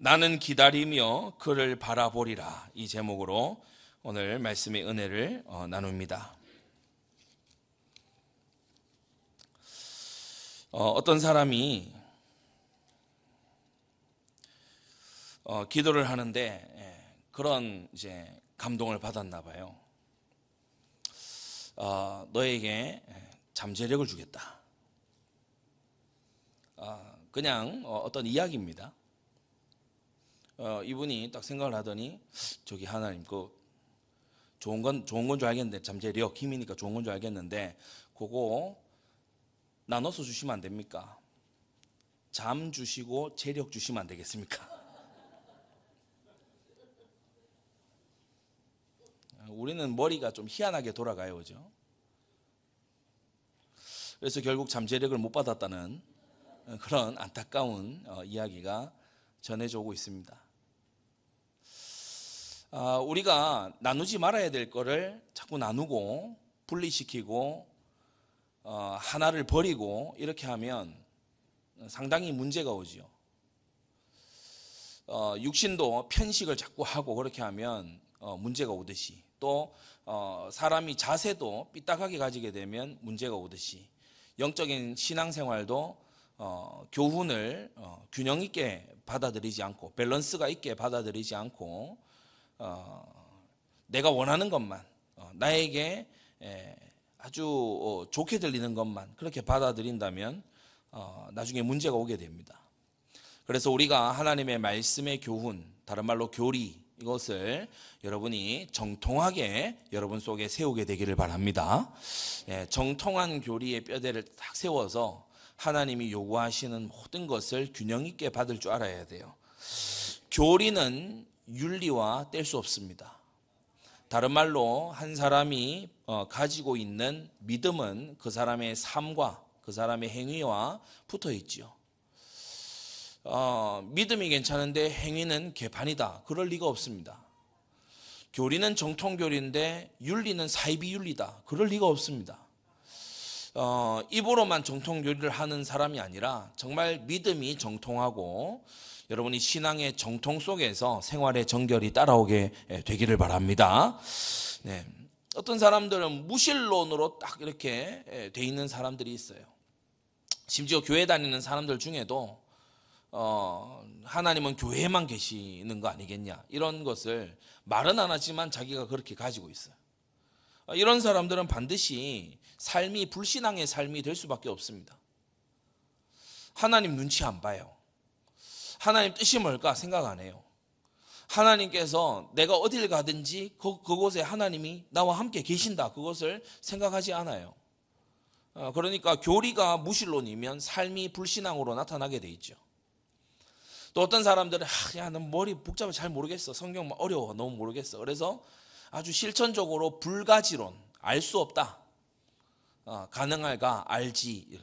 나는 기다리며 그를 바라보리라. 이 제목으로 오늘 말씀의 은혜를 나눕니다. 어떤 사람이 기도를 하는데 그런 이제 감동을 받았나 봐요. 너에게 잠재력을 주겠다. 그냥 어떤 이야기입니다. 이분이 딱 생각을 하더니 저기 하나님 좋은 건 줄 알겠는데, 잠재력 힘이니까 좋은 건 줄 알겠는데 그거 나눠서 주시면 안 됩니까? 잠 주시고 재력 주시면 안 되겠습니까? 우리는 머리가 좀 희한하게 돌아가요, 그죠? 그래서 결국 잠재력을 못 받았다는 그런 안타까운 이야기가 전해져 오고 있습니다. 우리가 나누지 말아야 될 거를 자꾸 나누고 분리시키고 하나를 버리고 이렇게 하면 상당히 문제가 오지요. 육신도 편식을 자꾸 하고 그렇게 하면 문제가 오듯이, 또 사람이 자세도 삐딱하게 가지게 되면 문제가 오듯이, 영적인 신앙생활도 교훈을 균형 있게 받아들이지 않고 밸런스가 있게 받아들이지 않고 내가 원하는 것만, 나에게 아주 좋게 들리는 것만 그렇게 받아들인다면 나중에 문제가 오게 됩니다. 그래서 우리가 하나님의 말씀의 교훈, 다른 말로 교리, 이것을 여러분이 정통하게 여러분 속에 세우게 되기를 바랍니다. 정통한 교리의 뼈대를 딱 세워서 하나님이 요구하시는 모든 것을 균형 있게 받을 줄 알아야 돼요. 교리는 윤리와 뗄 수 없습니다. 다른 말로 한 사람이 가지고 있는 믿음은 그 사람의 삶과 그 사람의 행위와 붙어 있지요. 믿음이 괜찮은데 행위는 개판이다, 그럴 리가 없습니다. 교리는 정통교리인데 윤리는 사이비윤리다, 그럴 리가 없습니다. 입으로만 정통교리를 하는 사람이 아니라 정말 믿음이 정통하고 여러분이 신앙의 정통 속에서 생활의 정결이 따라오게 되기를 바랍니다. 네. 어떤 사람들은 무신론으로 딱 이렇게 돼 있는 사람들이 있어요. 심지어 교회 다니는 사람들 중에도 하나님은 교회에만 계시는 거 아니겠냐, 이런 것을 말은 안 하지만 자기가 그렇게 가지고 있어요. 이런 사람들은 반드시 삶이 불신앙의 삶이 될 수밖에 없습니다. 하나님 눈치 안 봐요. 하나님 뜻이 뭘까 생각 안 해요. 하나님께서 내가 어딜 가든지 그곳에 하나님이 나와 함께 계신다, 그것을 생각하지 않아요. 그러니까 교리가 무신론이면 삶이 불신앙으로 나타나게 돼 있죠. 또 어떤 사람들은 야, 난 머리 복잡해 잘 모르겠어, 성경 어려워, 너무 모르겠어, 그래서 아주 실천적으로 불가지론, 알 수 없다, 가능할까, 알지,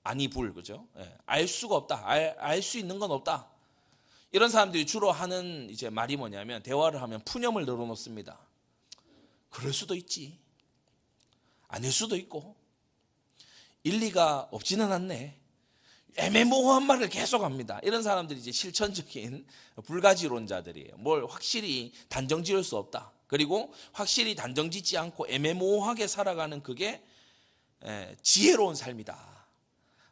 아니 불, 그죠? 알 수가 없다, 알 수 있는 건 없다. 이런 사람들이 주로 하는 이제 말이 뭐냐면, 대화를 하면 푸념을 늘어놓습니다. 그럴 수도 있지, 아닐 수도 있고, 일리가 없지는 않네, 애매모호한 말을 계속합니다. 이런 사람들이 이제 실천적인 불가지론자들이에요. 뭘 확실히 단정 지을 수 없다, 그리고 확실히 단정 짓지 않고 애매모호하게 살아가는 그게 지혜로운 삶이다.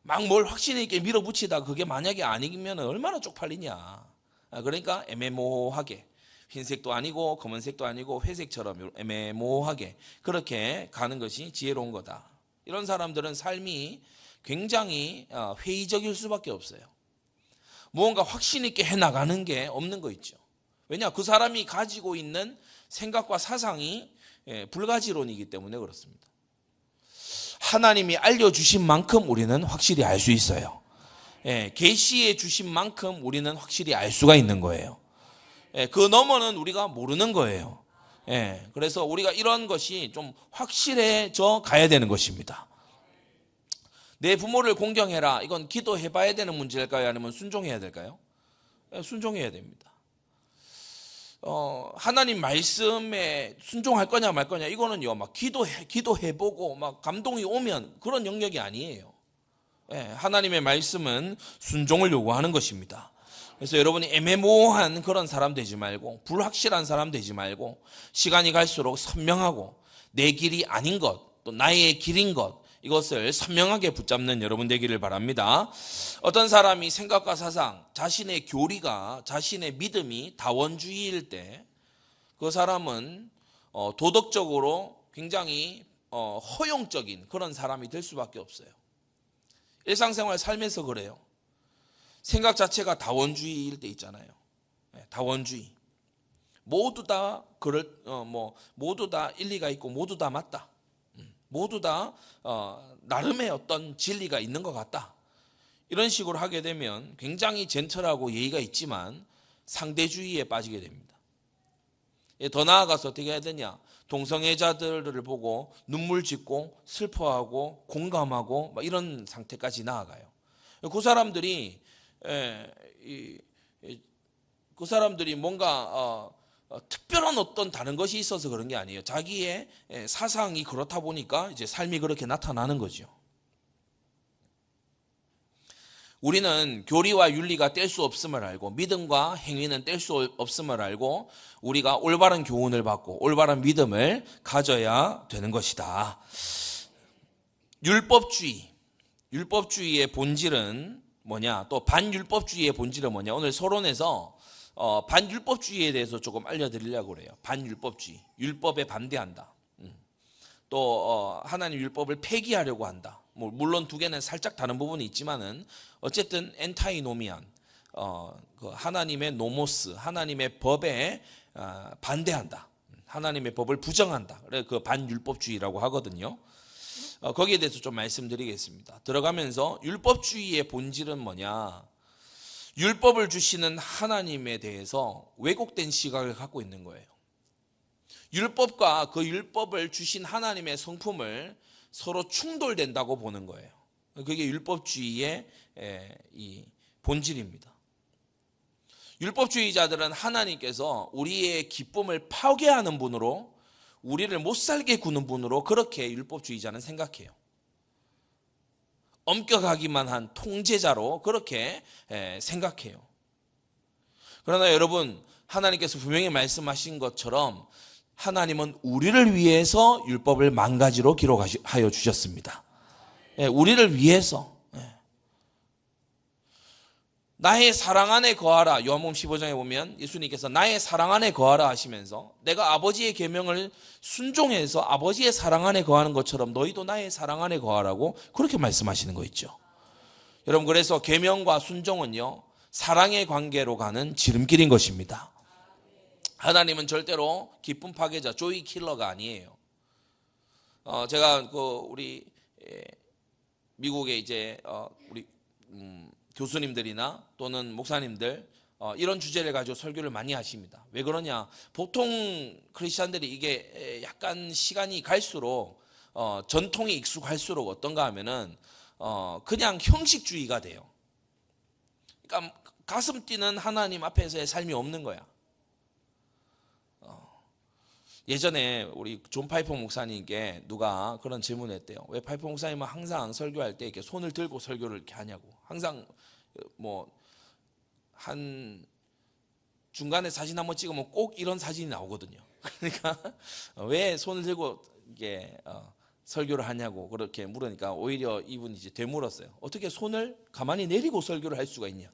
막 뭘 확신 있게 밀어붙이다 그게 만약에 아니면 얼마나 쪽팔리냐. 그러니까 애매모호하게, 흰색도 아니고 검은색도 아니고 회색처럼 애매모호하게 그렇게 가는 것이 지혜로운 거다. 이런 사람들은 삶이 굉장히 회의적일 수밖에 없어요. 무언가 확신 있게 해나가는 게 없는 거 있죠. 왜냐, 그 사람이 가지고 있는 생각과 사상이 불가지론이기 때문에 그렇습니다. 하나님이 알려주신 만큼 우리는 확실히 알 수 있어요. 계시해 주신 만큼 우리는 확실히 알 수가 있는 거예요. 그 너머는 우리가 모르는 거예요. 그래서 우리가 이런 것이 좀 확실해져 가야 되는 것입니다. 내 부모를 공경해라, 이건 기도해봐야 되는 문제일까요? 아니면 순종해야 될까요? 순종해야 됩니다. 하나님 말씀에 순종할 거냐 말 거냐, 이거는요 막 기도해보고 막 감동이 오면 그런 영역이 아니에요. 하나님의 말씀은 순종을 요구하는 것입니다. 그래서 여러분이 애매모호한 그런 사람 되지 말고, 불확실한 사람 되지 말고, 시간이 갈수록 선명하고 내 길이 아닌 것, 또 나의 길인 것, 이것을 선명하게 붙잡는 여러분 되기를 바랍니다. 어떤 사람이 생각과 사상, 자신의 교리가, 자신의 믿음이 다원주의일 때 그 사람은 도덕적으로 굉장히 허용적인 그런 사람이 될 수밖에 없어요. 일상생활 삶에서 그래요. 생각 자체가 다원주의일 때 있잖아요. 다원주의. 모두 다 모두 다 일리가 있고 모두 다 맞다. 모두 다 나름의 어떤 진리가 있는 것 같다. 이런 식으로 하게 되면 굉장히 젠틀하고 예의가 있지만 상대주의에 빠지게 됩니다. 더 나아가서 어떻게 해야 되냐? 동성애자들을 보고 눈물 짓고 슬퍼하고 공감하고 이런 상태까지 나아가요. 그 사람들이 뭔가 특별한 어떤 다른 것이 있어서 그런 게 아니에요. 자기의 사상이 그렇다 보니까 이제 삶이 그렇게 나타나는 거죠. 우리는 교리와 윤리가 뗄 수 없음을 알고, 믿음과 행위는 뗄 수 없음을 알고, 우리가 올바른 교훈을 받고 올바른 믿음을 가져야 되는 것이다. 율법주의의 본질은 뭐냐? 또 반율법주의의 본질은 뭐냐? 오늘 서론에서 반율법주의에 대해서 조금 알려드리려고 그래요. 반율법주의, 율법에 반대한다. 또 하나님 율법을 폐기하려고 한다. 물론 두 개는 살짝 다른 부분이 있지만은 어쨌든 엔타이노미안, 그 하나님의 노모스, 하나님의 법에 반대한다. 하나님의 법을 부정한다. 그래서 그 반율법주의라고 하거든요. 거기에 대해서 좀 말씀드리겠습니다. 들어가면서 율법주의의 본질은 뭐냐? 율법을 주시는 하나님에 대해서 왜곡된 시각을 갖고 있는 거예요. 율법과 그 율법을 주신 하나님의 성품을 서로 충돌된다고 보는 거예요. 그게 율법주의의 이 본질입니다. 율법주의자들은 하나님께서 우리의 기쁨을 파괴하는 분으로, 우리를 못 살게 구는 분으로 그렇게 율법주의자는 생각해요. 엄격하기만 한 통제자로 그렇게 생각해요. 그러나 여러분, 하나님께서 분명히 말씀하신 것처럼 하나님은 우리를 위해서 율법을 망가지로 기록하여 주셨습니다. 우리를 위해서. 나의 사랑 안에 거하라. 요한복음 15장에 보면 예수님께서 나의 사랑 안에 거하라 하시면서, 내가 아버지의 계명을 순종해서 아버지의 사랑 안에 거하는 것처럼 너희도 나의 사랑 안에 거하라고 그렇게 말씀하시는 거 있죠. 여러분, 그래서 계명과 순종은요, 사랑의 관계로 가는 지름길인 것입니다. 하나님은 절대로 기쁨 파괴자, 조이 킬러가 아니에요. 제가 우리 미국에 이제 우리 교수님들이나 또는 목사님들 이런 주제를 가지고 설교를 많이 하십니다. 왜 그러냐? 보통 크리스천들이 이게 약간 시간이 갈수록 전통에 익숙할수록 어떤가 하면은 그냥 형식주의가 돼요. 그러니까 가슴 뛰는 하나님 앞에서의 삶이 없는 거야. 예전에 우리 존 파이퍼 목사님께 누가 그런 질문을 했대요. 왜 파이퍼 목사님은 항상 설교할 때 이렇게 손을 들고 설교를 이렇게 하냐고. 항상 한 중간에 사진 한번 찍으면 꼭 이런 사진이 나오거든요. 그러니까 왜 손을 들고 이게 설교를 하냐고 그렇게 물으니까 오히려 이분이 이제 되물었어요. 어떻게 손을 가만히 내리고 설교를 할 수가 있냐.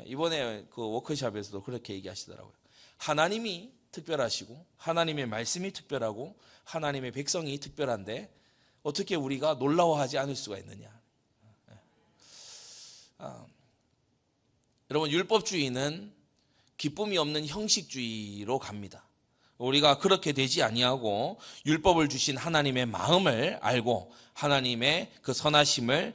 이번에 그 워크숍에서도 그렇게 얘기하시더라고요. 하나님이 특별하시고 하나님의 말씀이 특별하고 하나님의 백성이 특별한데 어떻게 우리가 놀라워하지 않을 수가 있느냐. 여러분, 율법주의는 기쁨이 없는 형식주의로 갑니다. 우리가 그렇게 되지 아니하고 율법을 주신 하나님의 마음을 알고 하나님의 그 선하심을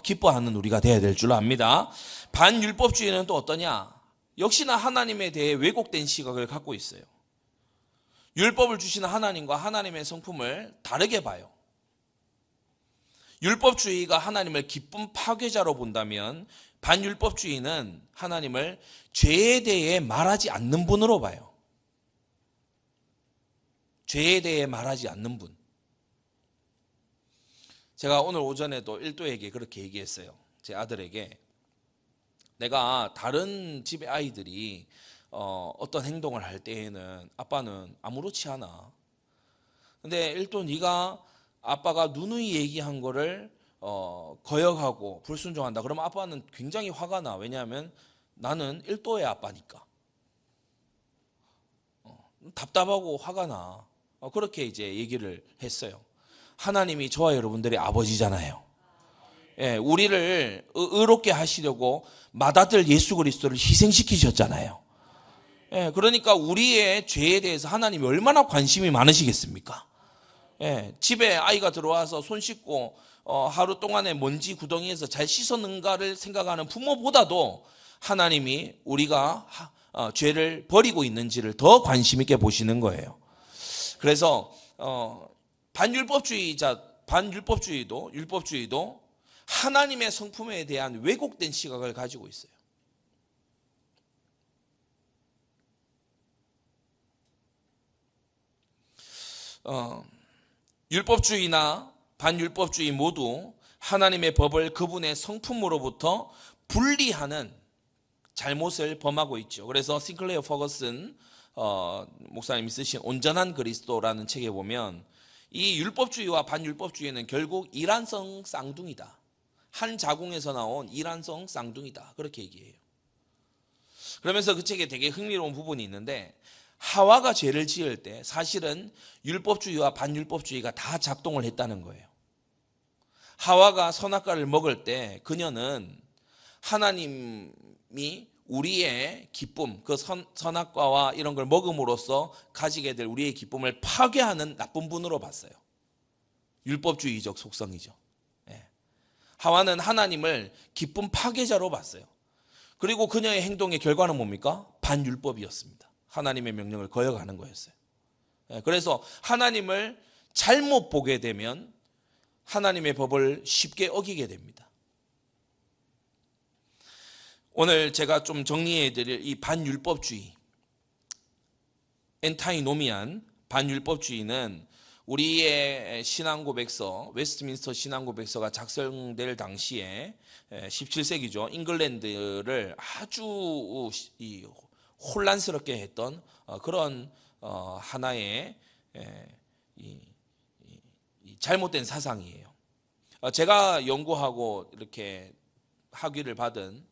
기뻐하는 우리가 되어야 될 줄 압니다. 반율법주의는 또 어떠냐? 역시나 하나님에 대해 왜곡된 시각을 갖고 있어요. 율법을 주시는 하나님과 하나님의 성품을 다르게 봐요. 율법주의가 하나님을 기쁨 파괴자로 본다면 반율법주의는 하나님을 죄에 대해 말하지 않는 분으로 봐요. 죄에 대해 말하지 않는 분. 제가 오늘 오전에도 일도에게 그렇게 얘기했어요. 제 아들에게 내가 다른 집의 아이들이 어떤 행동을 할 때에는 아빠는 아무렇지 않아. 근데 일도 네가 아빠가 누누이 얘기한 거를 거역하고 불순종한다. 그러면 아빠는 굉장히 화가 나. 왜냐하면 나는 일도의 아빠니까. 답답하고 화가 나. 그렇게 이제 얘기를 했어요. 하나님이 저와 여러분들의 아버지잖아요. 예, 우리를 의롭게 하시려고 맏아들 예수 그리스도를 희생시키셨잖아요. 예, 그러니까 우리의 죄에 대해서 하나님이 얼마나 관심이 많으시겠습니까? 예, 집에 아이가 들어와서 손 씻고 하루 동안에 먼지 구덩이에서 잘 씻었는가를 생각하는 부모보다도 하나님이 우리가 죄를 버리고 있는지를 더 관심 있게 보시는 거예요. 그래서 율법주의도 하나님의 성품에 대한 왜곡된 시각을 가지고 있어요. 율법주의나 반율법주의 모두 하나님의 법을 그분의 성품으로부터 분리하는 잘못을 범하고 있죠. 그래서 싱클레어 퍼거슨 목사님이 쓰신 온전한 그리스도라는 책에 보면 이 율법주의와 반율법주의는 결국 이란성 쌍둥이다. 한 자궁에서 나온 이란성 쌍둥이다. 그렇게 얘기해요. 그러면서 그 책에 되게 흥미로운 부분이 있는데 하와가 죄를 지을 때 사실은 율법주의와 반율법주의가 다 작동을 했다는 거예요. 하와가 선악과를 먹을 때 그녀는 하나님이 우리의 기쁨, 그 선악과와 이런 걸 먹음으로써 가지게 될 우리의 기쁨을 파괴하는 나쁜 분으로 봤어요. 율법주의적 속성이죠. 하와는 하나님을 기쁨 파괴자로 봤어요. 그리고 그녀의 행동의 결과는 뭡니까? 반율법이었습니다. 하나님의 명령을 거역하는 거였어요. 그래서 하나님을 잘못 보게 되면 하나님의 법을 쉽게 어기게 됩니다. 오늘 제가 좀 정리해 드릴 이 반율법주의, 엔타이노미안 반율법주의는 우리의 신앙고백서, 웨스트민스터 신앙고백서가 작성될 당시에 17세기죠. 잉글랜드를 아주 혼란스럽게 했던 그런 하나의 잘못된 사상이에요. 제가 연구하고 이렇게 학위를 받은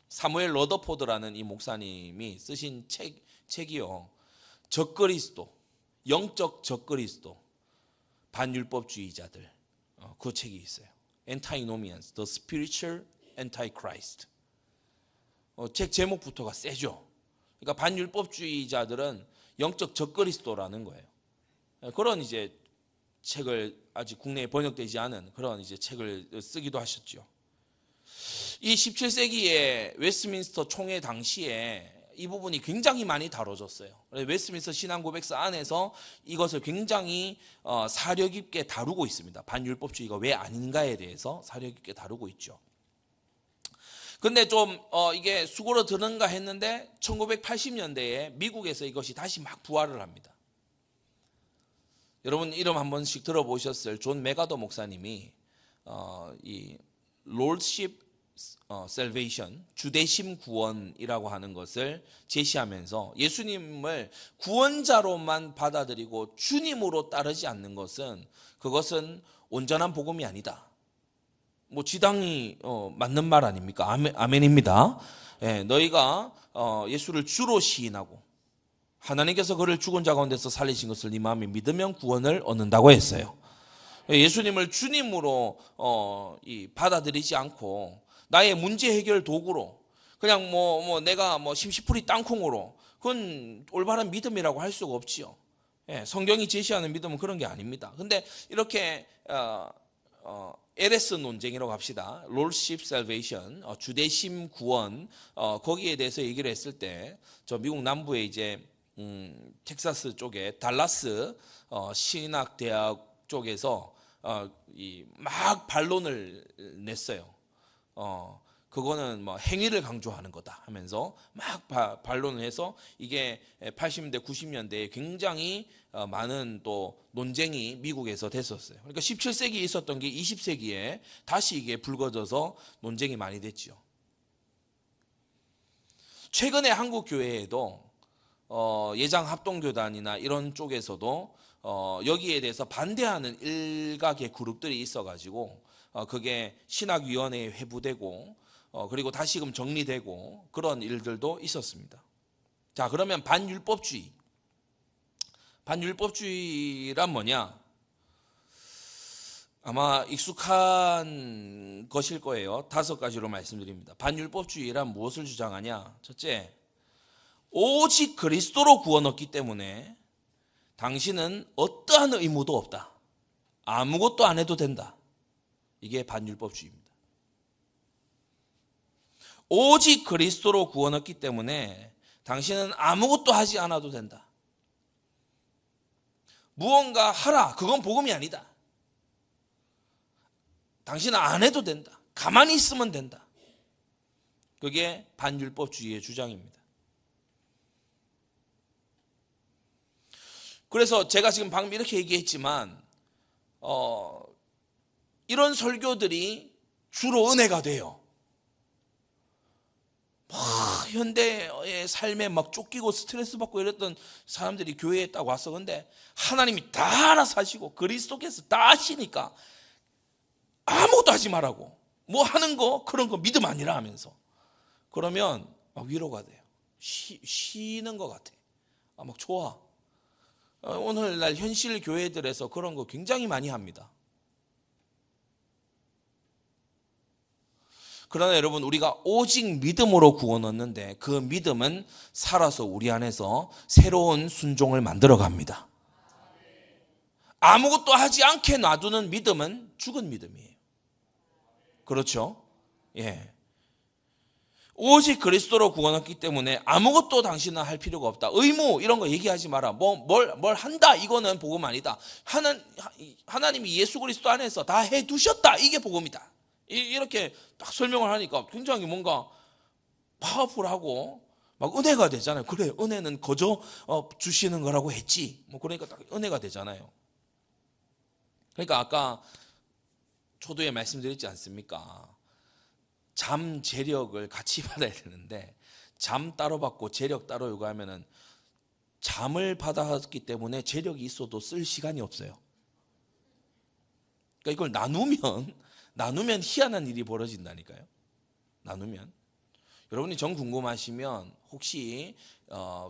사무엘 러더포드라는 이 목사님이 쓰신 책이요. 적그리스도, 영적 적그리스도, 반율법주의자들, 그 책이 있어요. Antinomians, The Spiritual Antichrist. 책 제목부터가 세죠. 그러니까 반율법주의자들은 영적 적그리스도라는 거예요. 그런 이제 책을 아직 국내에 번역되지 않은 그런 이제 책을 쓰기도 하셨죠. 이 17세기의 웨스트민스터 총회 당시에 이 부분이 굉장히 많이 다뤄졌어요. 웨스트민스터 신앙고백서 안에서 이것을 굉장히 사려 깊게 다루고 있습니다. 반율법주의가 왜 아닌가에 대해서 사려 깊게 다루고 있죠. 근데 좀 이게 수그러드는가 했는데 1980년대에 미국에서 이것이 다시 막 부활을 합니다. 여러분 이름 한 번씩 들어보셨을 존 메가더 목사님이 이 Lordship Salvation, 주대심 구원이라고 하는 것을 제시하면서 예수님을 구원자로만 받아들이고 주님으로 따르지 않는 것은 그것은 온전한 복음이 아니다. 뭐 지당이 맞는 말 아닙니까? 아멘입니다. 너희가 예수를 주로 시인하고 하나님께서 그를 죽은 자 가운데서 살리신 것을 네 마음에 믿으면 구원을 얻는다고 했어요. 예수님을 주님으로 받아들이지 않고 나의 문제 해결 도구로 그냥 내가 심시풀이 땅콩으로 그건 올바른 믿음이라고 할 수가 없지요. 성경이 제시하는 믿음은 그런 게 아닙니다. 근데 이렇게 LS 논쟁이라고 합시다. Lordship Salvation, 주대심 구원, 거기에 대해서 얘기를 했을 때 저 미국 남부에 이제 텍사스 쪽에 달라스 신학대학 쪽에서 막 반론을 냈어요. 그거는 행위를 강조하는 거다 하면서 막 반론을 해서 이게 80년대 90년대에 굉장히 많은 또 논쟁이 미국에서 됐었어요. 그러니까 17세기에 있었던 게 20세기에 다시 이게 불거져서 논쟁이 많이 됐죠. 최근에 한국 교회에도 예장 합동교단이나 이런 쪽에서도 여기에 대해서 반대하는 일각의 그룹들이 있어가지고 그게 신학위원회에 회부되고 그리고 다시금 정리되고 그런 일들도 있었습니다. 자, 그러면 반율법주의란 뭐냐? 아마 익숙한 것일 거예요. 5가지로 말씀드립니다. 반율법주의란 무엇을 주장하냐? 첫째, 오직 그리스도로 구원 얻기 때문에 당신은 어떠한 의무도 없다. 아무것도 안 해도 된다. 이게 반율법주의입니다. 오직 그리스도로 구원 얻기 때문에 당신은 아무것도 하지 않아도 된다. 무언가 하라. 그건 복음이 아니다. 당신은 안 해도 된다. 가만히 있으면 된다. 그게 반율법주의의 주장입니다. 그래서 제가 지금 방금 이렇게 얘기했지만 이런 설교들이 주로 은혜가 돼요. 현대의 삶에 막 쫓기고 스트레스 받고 이랬던 사람들이 교회에 딱 왔어. 근데 하나님이 다 알아서 하시고 그리스도께서 다 하시니까 아무것도 하지 말라고. 뭐 하는 거 그런 거 믿음 아니라 하면서 그러면 막 위로가 돼요. 쉬는 것 같아. 막 좋아. 오늘날 현실 교회들에서 그런 거 굉장히 많이 합니다. 그러나 여러분, 우리가 오직 믿음으로 구원 얻는데 그 믿음은 살아서 우리 안에서 새로운 순종을 만들어 갑니다. 아무것도 하지 않게 놔두는 믿음은 죽은 믿음이에요. 그렇죠? 예. 오직 그리스도로 구원 얻기 때문에 아무것도 당신은 할 필요가 없다. 의무 이런 거 얘기하지 마라. 뭘 한다 이거는 복음 아니다. 하나님이 예수 그리스도 안에서 다 해두셨다. 이게 복음이다. 이렇게 딱 설명을 하니까 굉장히 뭔가 파워풀하고 막 은혜가 되잖아요. 그래, 은혜는 거저 주시는 거라고 했지. 그러니까 딱 은혜가 되잖아요. 그러니까 아까 초두에 말씀드렸지 않습니까? 잠, 재력을 같이 받아야 되는데 잠 따로 받고 재력 따로 요구하면은 잠을 받았기 때문에 재력이 있어도 쓸 시간이 없어요. 그러니까 이걸 나누면 희한한 일이 벌어진다니까요. 나누면. 여러분이 정 궁금하시면 혹시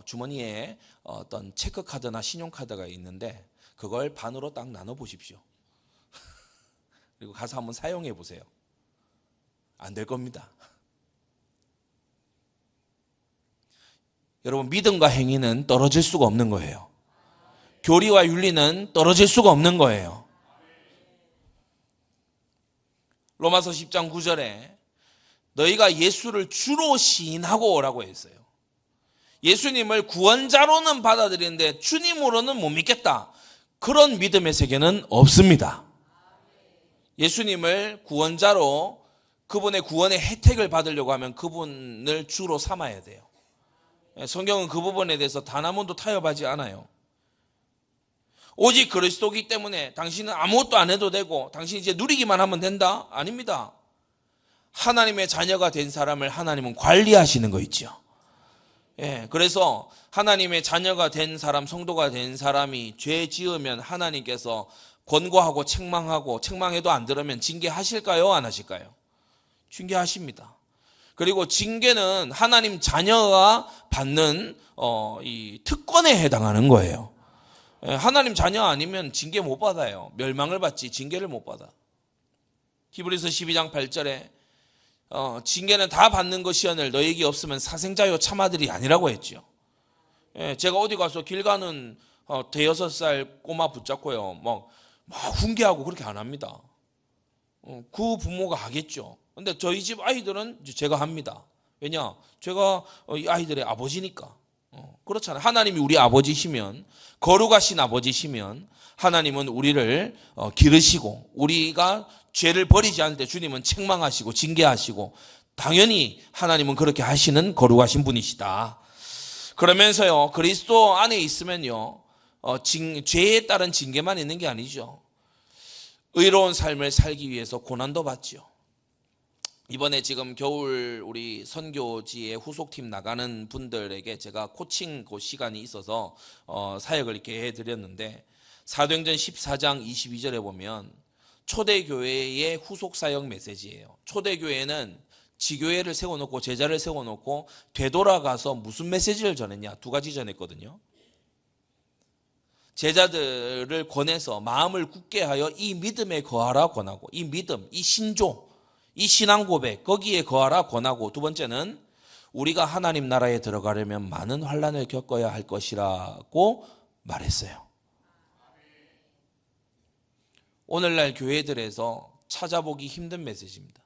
주머니에 어떤 체크카드나 신용카드가 있는데 그걸 반으로 딱 나눠 보십시오. 그리고 가서 한번 사용해 보세요. 안 될 겁니다. 여러분, 믿음과 행위는 떨어질 수가 없는 거예요. 교리와 윤리는 떨어질 수가 없는 거예요. 로마서 10장 9절에 너희가 예수를 주로 시인하고 오라고 했어요. 예수님을 구원자로는 받아들이는데 주님으로는 못 믿겠다. 그런 믿음의 세계는 없습니다. 예수님을 구원자로 그분의 구원의 혜택을 받으려고 하면 그분을 주로 삼아야 돼요. 성경은 그 부분에 대해서 단 한 번도 타협하지 않아요. 오직 그리스도이기 때문에 당신은 아무것도 안 해도 되고 당신이 이제 누리기만 하면 된다? 아닙니다. 하나님의 자녀가 된 사람을 하나님은 관리하시는 거 있죠. 그래서 하나님의 자녀가 된 사람, 성도가 된 사람이 죄 지으면 하나님께서 권고하고 책망하고 책망해도 안 들으면 징계하실까요? 안 하실까요? 징계하십니다. 그리고 징계는 하나님 자녀가 받는 이 특권에 해당하는 거예요. 하나님 자녀 아니면 징계 못 받아요. 멸망을 받지 징계를 못 받아. 히브리서 12장 8절에 징계는 다 받는 것이오늘 너에게 없으면 사생자요 참아들이 아니라고 했죠. 제가 어디 가서 길 가는 대여섯 살 꼬마 붙잡고요 막 훈계하고 그렇게 안 합니다. 그 부모가 하겠죠. 근데 저희 집 아이들은 제가 합니다. 왜냐? 제가 이 아이들의 아버지니까. 그렇잖아요. 하나님이 우리 아버지시면, 거룩하신 아버지시면 하나님은 우리를 기르시고 우리가 죄를 버리지 않을 때 주님은 책망하시고 징계하시고 당연히 하나님은 그렇게 하시는 거룩하신 분이시다. 그러면서요, 그리스도 안에 있으면요, 죄에 따른 징계만 있는 게 아니죠. 의로운 삶을 살기 위해서 고난도 받죠. 이번에 지금 겨울 우리 선교지에 후속팀 나가는 분들에게 제가 코칭 그 시간이 있어서 사역을 이렇게 해드렸는데, 사도행전 14장 22절에 보면 초대교회의 후속 사역 메시지예요. 초대교회는 지교회를 세워놓고 제자를 세워놓고 되돌아가서 무슨 메시지를 전했냐? 두 가지 전했거든요. 제자들을 권해서 마음을 굳게 하여 이 믿음에 거하라 권하고, 이 믿음, 이 신조, 이 신앙 고백, 거기에 거하라 권하고, 두 번째는 우리가 하나님 나라에 들어가려면 많은 환난을 겪어야 할 것이라고 말했어요. 오늘날 교회들에서 찾아보기 힘든 메시지입니다.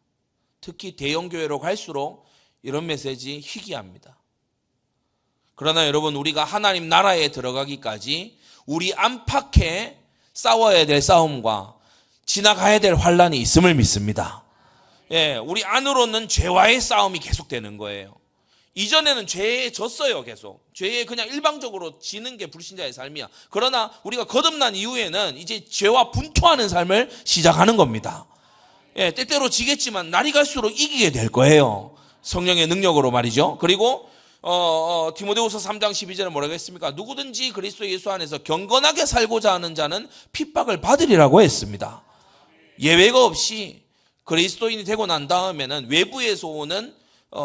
특히 대형 교회로 갈수록 이런 메시지 희귀합니다. 그러나 여러분, 우리가 하나님 나라에 들어가기까지 우리 안팎에 싸워야 될 싸움과 지나가야 될 환난이 있음을 믿습니다. 예, 우리 안으로는 죄와의 싸움이 계속되는 거예요. 이전에는 죄에 졌어요. 계속 죄에 그냥 일방적으로 지는 게 불신자의 삶이야. 그러나 우리가 거듭난 이후에는 이제 죄와 분투하는 삶을 시작하는 겁니다. 예, 때때로 지겠지만 날이 갈수록 이기게 될 거예요. 성령의 능력으로 말이죠. 그리고 디모데후서 3장 12절에 뭐라고 했습니까? 누구든지 그리스도 예수 안에서 경건하게 살고자 하는 자는 핍박을 받으리라고 했습니다. 예외가 없이 그리스도인이 되고 난 다음에는 외부에서 오는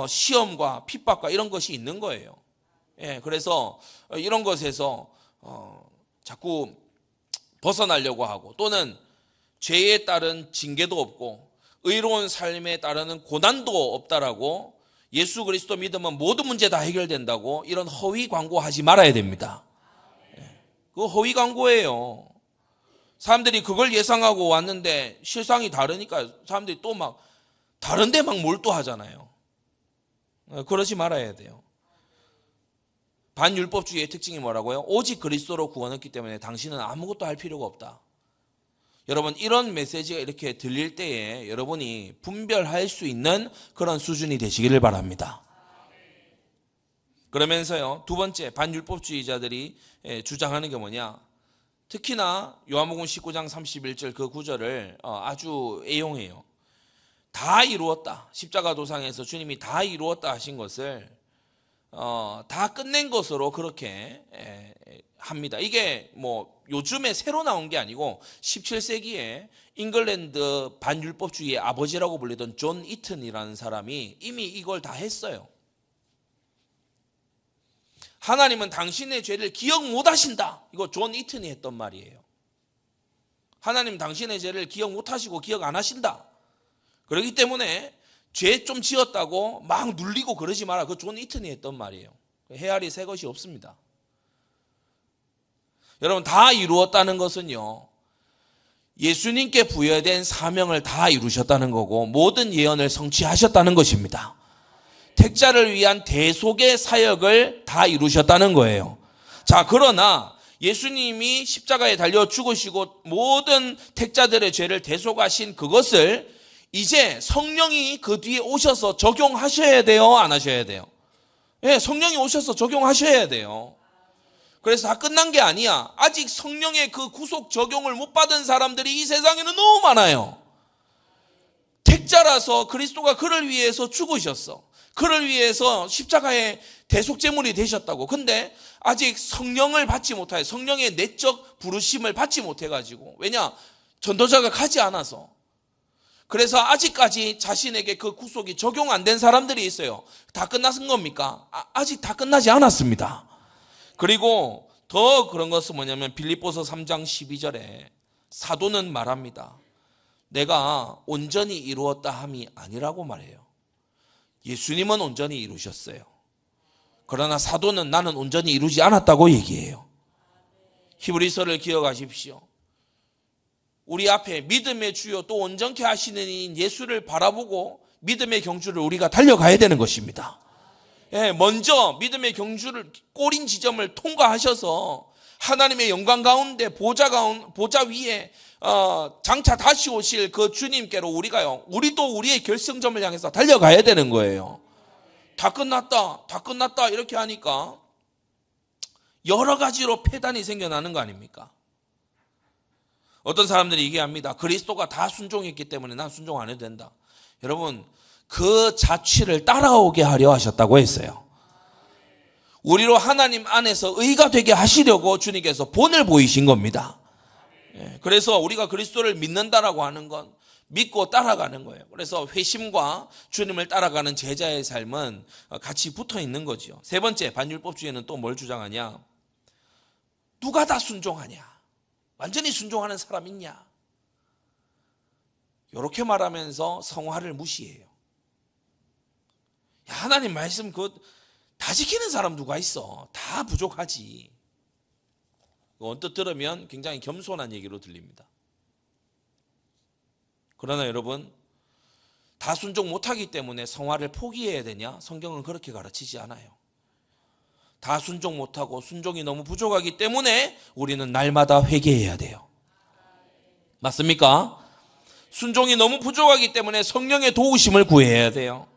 시험과 핍박과 이런 것이 있는 거예요. 예, 그래서 이런 것에서 자꾸 벗어나려고 하고, 또는 죄에 따른 징계도 없고 의로운 삶에 따르는 고난도 없다라고, 예수 그리스도 믿으면 모든 문제 다 해결된다고 이런 허위 광고하지 말아야 됩니다. 그거 허위 광고예요. 사람들이 그걸 예상하고 왔는데 실상이 다르니까 사람들이 또 막 다른데 막 몰두하잖아요. 그러지 말아야 돼요. 반율법주의의 특징이 뭐라고요? 오직 그리스도로 구원했기 때문에 당신은 아무것도 할 필요가 없다. 여러분, 이런 메시지가 이렇게 들릴 때에 여러분이 분별할 수 있는 그런 수준이 되시기를 바랍니다. 그러면서요, 두 번째, 반율법주의자들이 주장하는 게 뭐냐? 특히나 요한복음 19장 31절 그 구절을 아주 애용해요. 다 이루었다. 십자가 도상에서 주님이 다 이루었다 하신 것을 다 끝낸 것으로 그렇게 합니다. 이게 뭐 요즘에 새로 나온 게 아니고 17세기에 잉글랜드 반율법주의의 아버지라고 불리던 존 이튼이라는 사람이 이미 이걸 다 했어요. 하나님은 당신의 죄를 기억 못 하신다. 이거 존 이튼이 했던 말이에요. 하나님 당신의 죄를 기억 못 하시고 기억 안 하신다. 그렇기 때문에 죄 좀 지었다고 막 눌리고 그러지 마라. 그 존 이튼이 했던 말이에요. 헤아리 새 것이 없습니다. 여러분, 다 이루었다는 것은요, 예수님께 부여된 사명을 다 이루셨다는 거고 모든 예언을 성취하셨다는 것입니다. 택자를 위한 대속의 사역을 다 이루셨다는 거예요. 자, 그러나 예수님이 십자가에 달려 죽으시고 모든 택자들의 죄를 대속하신 그것을 이제 성령이 그 뒤에 오셔서 적용하셔야 돼요? 안 하셔야 돼요? 예, 성령이 오셔서 적용하셔야 돼요. 그래서 다 끝난 게 아니야. 아직 성령의 그 구속 적용을 못 받은 사람들이 이 세상에는 너무 많아요. 택자라서 그리스도가 그를 위해서 죽으셨어. 그를 위해서 십자가의 대속제물이 되셨다고. 근데 아직 성령을 받지 못해, 성령의 내적 부르심을 받지 못해가지고, 왜냐? 전도자가 가지 않아서. 그래서 아직까지 자신에게 그 구속이 적용 안 된 사람들이 있어요. 다 끝났은 겁니까? 아직 다 끝나지 않았습니다. 그리고 더 그런 것은 뭐냐면 빌립보서 3장 12절에 사도는 말합니다. 내가 온전히 이루었다 함이 아니라고 말해요. 예수님은 온전히 이루셨어요. 그러나 사도는 나는 온전히 이루지 않았다고 얘기해요. 히브리서를 기억하십시오. 우리 앞에 믿음의 주요 또 온전케 하시는 이인 예수를 바라보고 믿음의 경주를 우리가 달려가야 되는 것입니다. 먼저 믿음의 경주를 꼬린 지점을 통과하셔서 하나님의 영광 가운데 보좌 위에 장차 다시 오실 그 주님께로 우리도 우리의 결승점을 향해서 달려가야 되는 거예요. 다 끝났다 이렇게 하니까 여러 가지로 폐단이 생겨나는 거 아닙니까? 어떤 사람들이 얘기합니다. 그리스도가 다 순종했기 때문에 난 순종 안 해도 된다. 여러분, 그 자취를 따라오게 하려 하셨다고 했어요. 우리로 하나님 안에서 의가 되게 하시려고 주님께서 본을 보이신 겁니다. 그래서 우리가 그리스도를 믿는다라고 하는 건 믿고 따라가는 거예요. 그래서 회심과 주님을 따라가는 제자의 삶은 같이 붙어 있는 거죠. 세 번째, 반율법주의는 또 뭘 주장하냐? 누가 다 순종하냐? 완전히 순종하는 사람 있냐? 이렇게 말하면서 성화를 무시해요. 야, 하나님 말씀 다 지키는 사람 누가 있어? 다 부족하지. 언뜻 들으면 굉장히 겸손한 얘기로 들립니다. 그러나 여러분, 다 순종 못하기 때문에 성화를 포기해야 되냐? 성경은 그렇게 가르치지 않아요. 다 순종 못하고 순종이 너무 부족하기 때문에 우리는 날마다 회개해야 돼요. 맞습니까? 순종이 너무 부족하기 때문에 성령의 도우심을 구해야 돼요.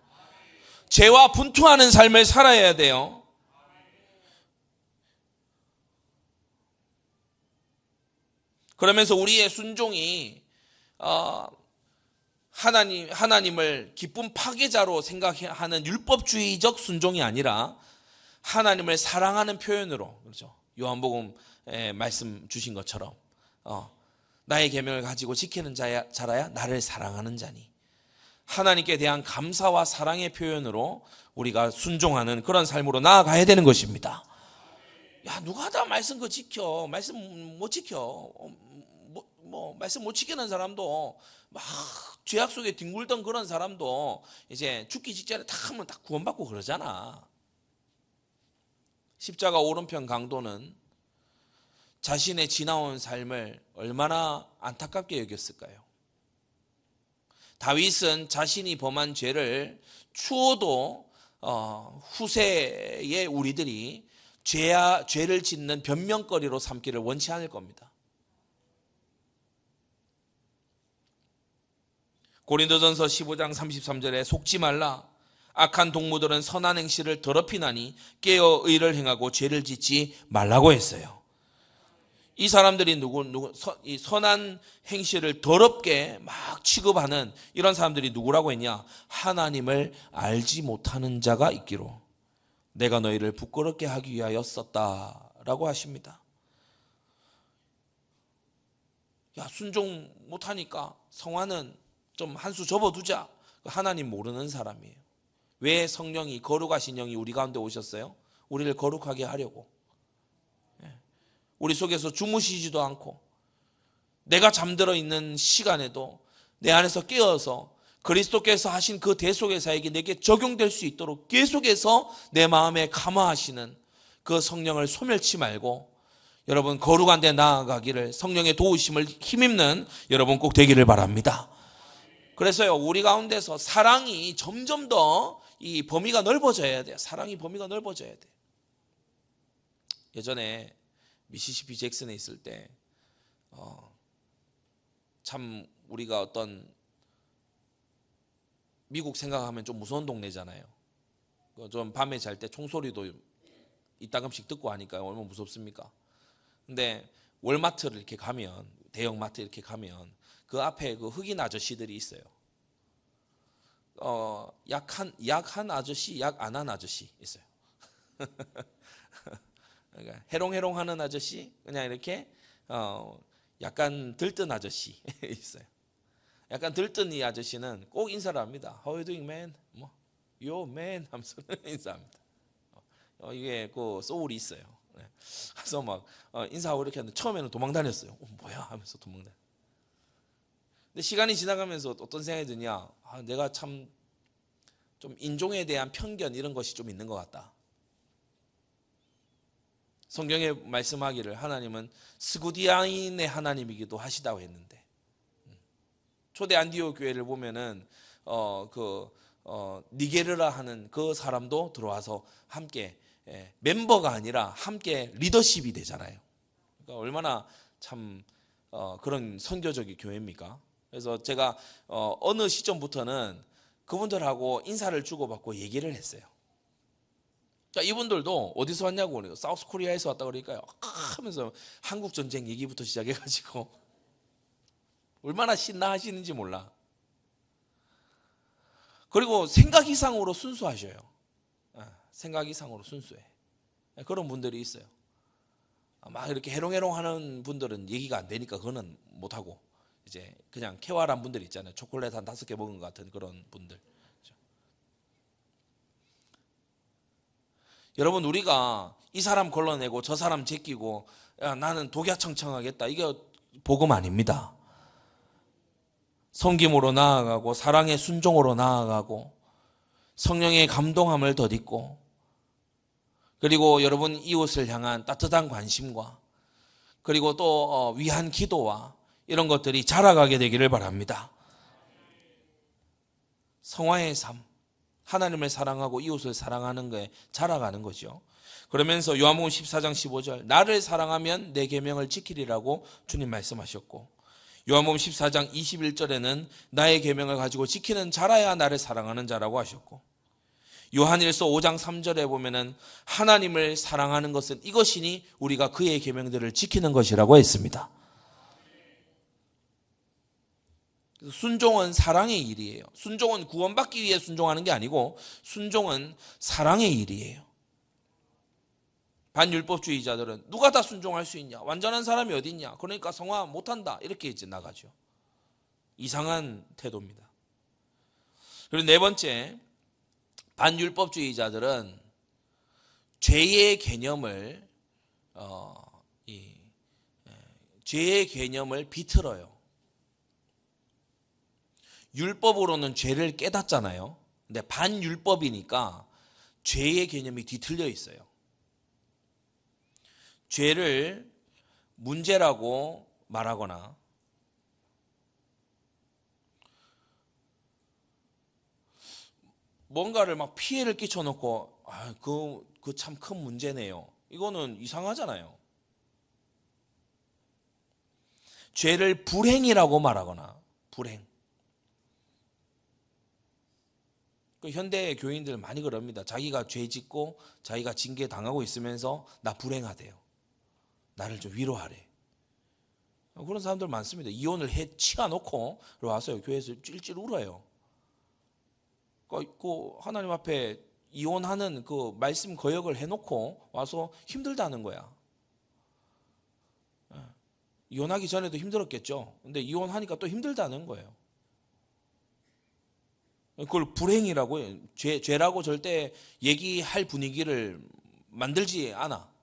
죄와 분투하는 삶을 살아야 돼요. 그러면서 우리의 순종이 하나님을 기쁨 파괴자로 생각하는 율법주의적 순종이 아니라 하나님을 사랑하는 표현으로, 그렇죠? 요한복음 말씀 주신 것처럼 나의 계명을 가지고 지키는 자라야 나를 사랑하는 자니, 하나님께 대한 감사와 사랑의 표현으로 우리가 순종하는 그런 삶으로 나아가야 되는 것입니다. 야, 누가 다 말씀 지켜? 말씀 못 지켜? 말씀 못 지키는 사람도, 막 죄악 속에 뒹굴던 그런 사람도 이제 죽기 직전에 딱 하면 딱 구원받고 그러잖아. 십자가 오른편 강도는 자신의 지나온 삶을 얼마나 안타깝게 여겼을까요? 다윗은 자신이 범한 죄를 추호도 후세의 우리들이 죄를 짓는 변명거리로 삼기를 원치 않을 겁니다. 고린도전서 15장 33절에 속지 말라. 악한 동무들은 선한 행실을 더럽히나니 깨어 의를 행하고 죄를 짓지 말라고 했어요. 이 사람들이 이 선한 행실을 더럽게 막 취급하는 이런 사람들이 누구라고 했냐? 하나님을 알지 못하는 자가 있기로 내가 너희를 부끄럽게 하기 위하였었다라고 하십니다. 야, 순종 못하니까 성화는 좀 한 수 접어두자. 하나님 모르는 사람이에요. 왜 성령이, 거룩하신 영이 우리 가운데 오셨어요? 우리를 거룩하게 하려고. 우리 속에서 주무시지도 않고 내가 잠들어 있는 시간에도 내 안에서 깨어서 그리스도께서 하신 그 대속의 사역이 내게 적용될 수 있도록 계속해서 내 마음에 감화하시는 그 성령을 소멸치 말고 여러분 거룩한 데 나아가기를, 성령의 도우심을 힘입는 여러분 꼭 되기를 바랍니다. 그래서요, 우리 가운데서 사랑이 점점 더 이 범위가 넓어져야 돼요. 사랑이 범위가 넓어져야 돼요. 예전에 미시시피 잭슨에 있을 때 참 우리가 어떤 미국 생각하면 좀 무서운 동네잖아요. 좀 밤에 잘 때 총소리도 이따금씩 듣고 하니까 얼마나 무섭습니까? 근데 월마트를 이렇게 가면, 대형마트 이렇게 가면 그 앞에 그 흑인 아저씨들이 있어요. 약한 아저씨, 약 안 한 아저씨 있어요. 그러니까 해롱해롱 하는 아저씨, 그냥 이렇게 약간 들뜬 아저씨 있어요. 약간 들뜬 이 아저씨는 꼭 인사를 합니다. How are you doing, man? Yo, man 하면서 인사합니다. 이게 그 소울이 있어요. 그래서 막 인사하고 이렇게 하는데 처음에는 도망 다녔어요. 뭐야 하면서 도망 다녔어요. 근데 시간이 지나가면서 어떤 생각이 드냐? 내가 참 좀 인종에 대한 편견 이런 것이 좀 있는 것 같다. 성경에 말씀하기를 하나님은 스구디아인의 하나님이기도 하시다고 했는데, 초대 안디옥 교회를 보면은 니게르라 하는 그 사람도 들어와서 함께 멤버가 아니라 함께 리더십이 되잖아요. 그러니까 얼마나 참 그런 선교적인 교회입니까? 그래서 제가 어느 시점부터는 그분들하고 인사를 주고받고 얘기를 했어요. 자, 이분들도 어디서 왔냐고 그러니까 사우스 코리아에서 왔다 그러니까요. 하면서 한국 전쟁 얘기부터 시작해가지고 얼마나 신나하시는지 몰라. 그리고 생각 이상으로 순수하셔요. 생각 이상으로 순수해. 그런 분들이 있어요. 막 이렇게 해롱해롱하는 분들은 얘기가 안 되니까 그거는 못하고, 이제 그냥 쾌활한 분들 있잖아요. 초콜릿 한 5개 먹은 것 같은 그런 분들. 여러분, 우리가 이 사람 걸러내고 저 사람 제끼고, 야, 나는 독야청청하겠다, 이게 복음 아닙니다. 섬김으로 나아가고 사랑의 순종으로 나아가고 성령의 감동함을 덧입고, 그리고 여러분 이웃을 향한 따뜻한 관심과, 그리고 또 위한 기도와 이런 것들이 자라가게 되기를 바랍니다. 성화의 삶, 하나님을 사랑하고 이웃을 사랑하는 거에 자라가는 거죠. 그러면서 요한복음 14장 15절, 나를 사랑하면 내 계명을 지키리라고 주님 말씀하셨고, 요한복음 14장 21절에는 나의 계명을 가지고 지키는 자라야 나를 사랑하는 자라고 하셨고, 요한일서 5장 3절에 보면은 하나님을 사랑하는 것은 이것이니 우리가 그의 계명들을 지키는 것이라고 했습니다. 순종은 사랑의 일이에요. 순종은 구원받기 위해 순종하는 게 아니고 순종은 사랑의 일이에요. 반율법주의자들은 누가 다 순종할 수 있냐, 완전한 사람이 어디 있냐, 그러니까 성화 못한다, 이렇게 이제 나가죠. 이상한 태도입니다. 그리고 네 번째, 반율법주의자들은 죄의 개념을 비틀어요. 율법으로는 죄를 깨닫잖아요. 근데 반율법이니까 죄의 개념이 뒤틀려 있어요. 죄를 문제라고 말하거나, 뭔가를 막 피해를 끼쳐놓고, 그 참 큰 문제네요, 이거는 이상하잖아요. 죄를 불행이라고 말하거나, 불행. 현대 교인들 많이 그럽니다. 자기가 죄 짓고 자기가 징계 당하고 있으면서 나 불행하대요. 나를 좀 위로하래. 그런 사람들 많습니다. 이혼을 해 치아놓고 와서요, 교회에서 찔찔 울어요. 그 하나님 앞에 이혼하는 그 말씀 거역을 해놓고 와서 힘들다는 거야. 이혼하기 전에도 힘들었겠죠. 근데 이혼하니까 또 힘들다는 거예요. 그걸 불행이라고 해요. 죄라고 절대 얘기할 분위기를 만들지 않아.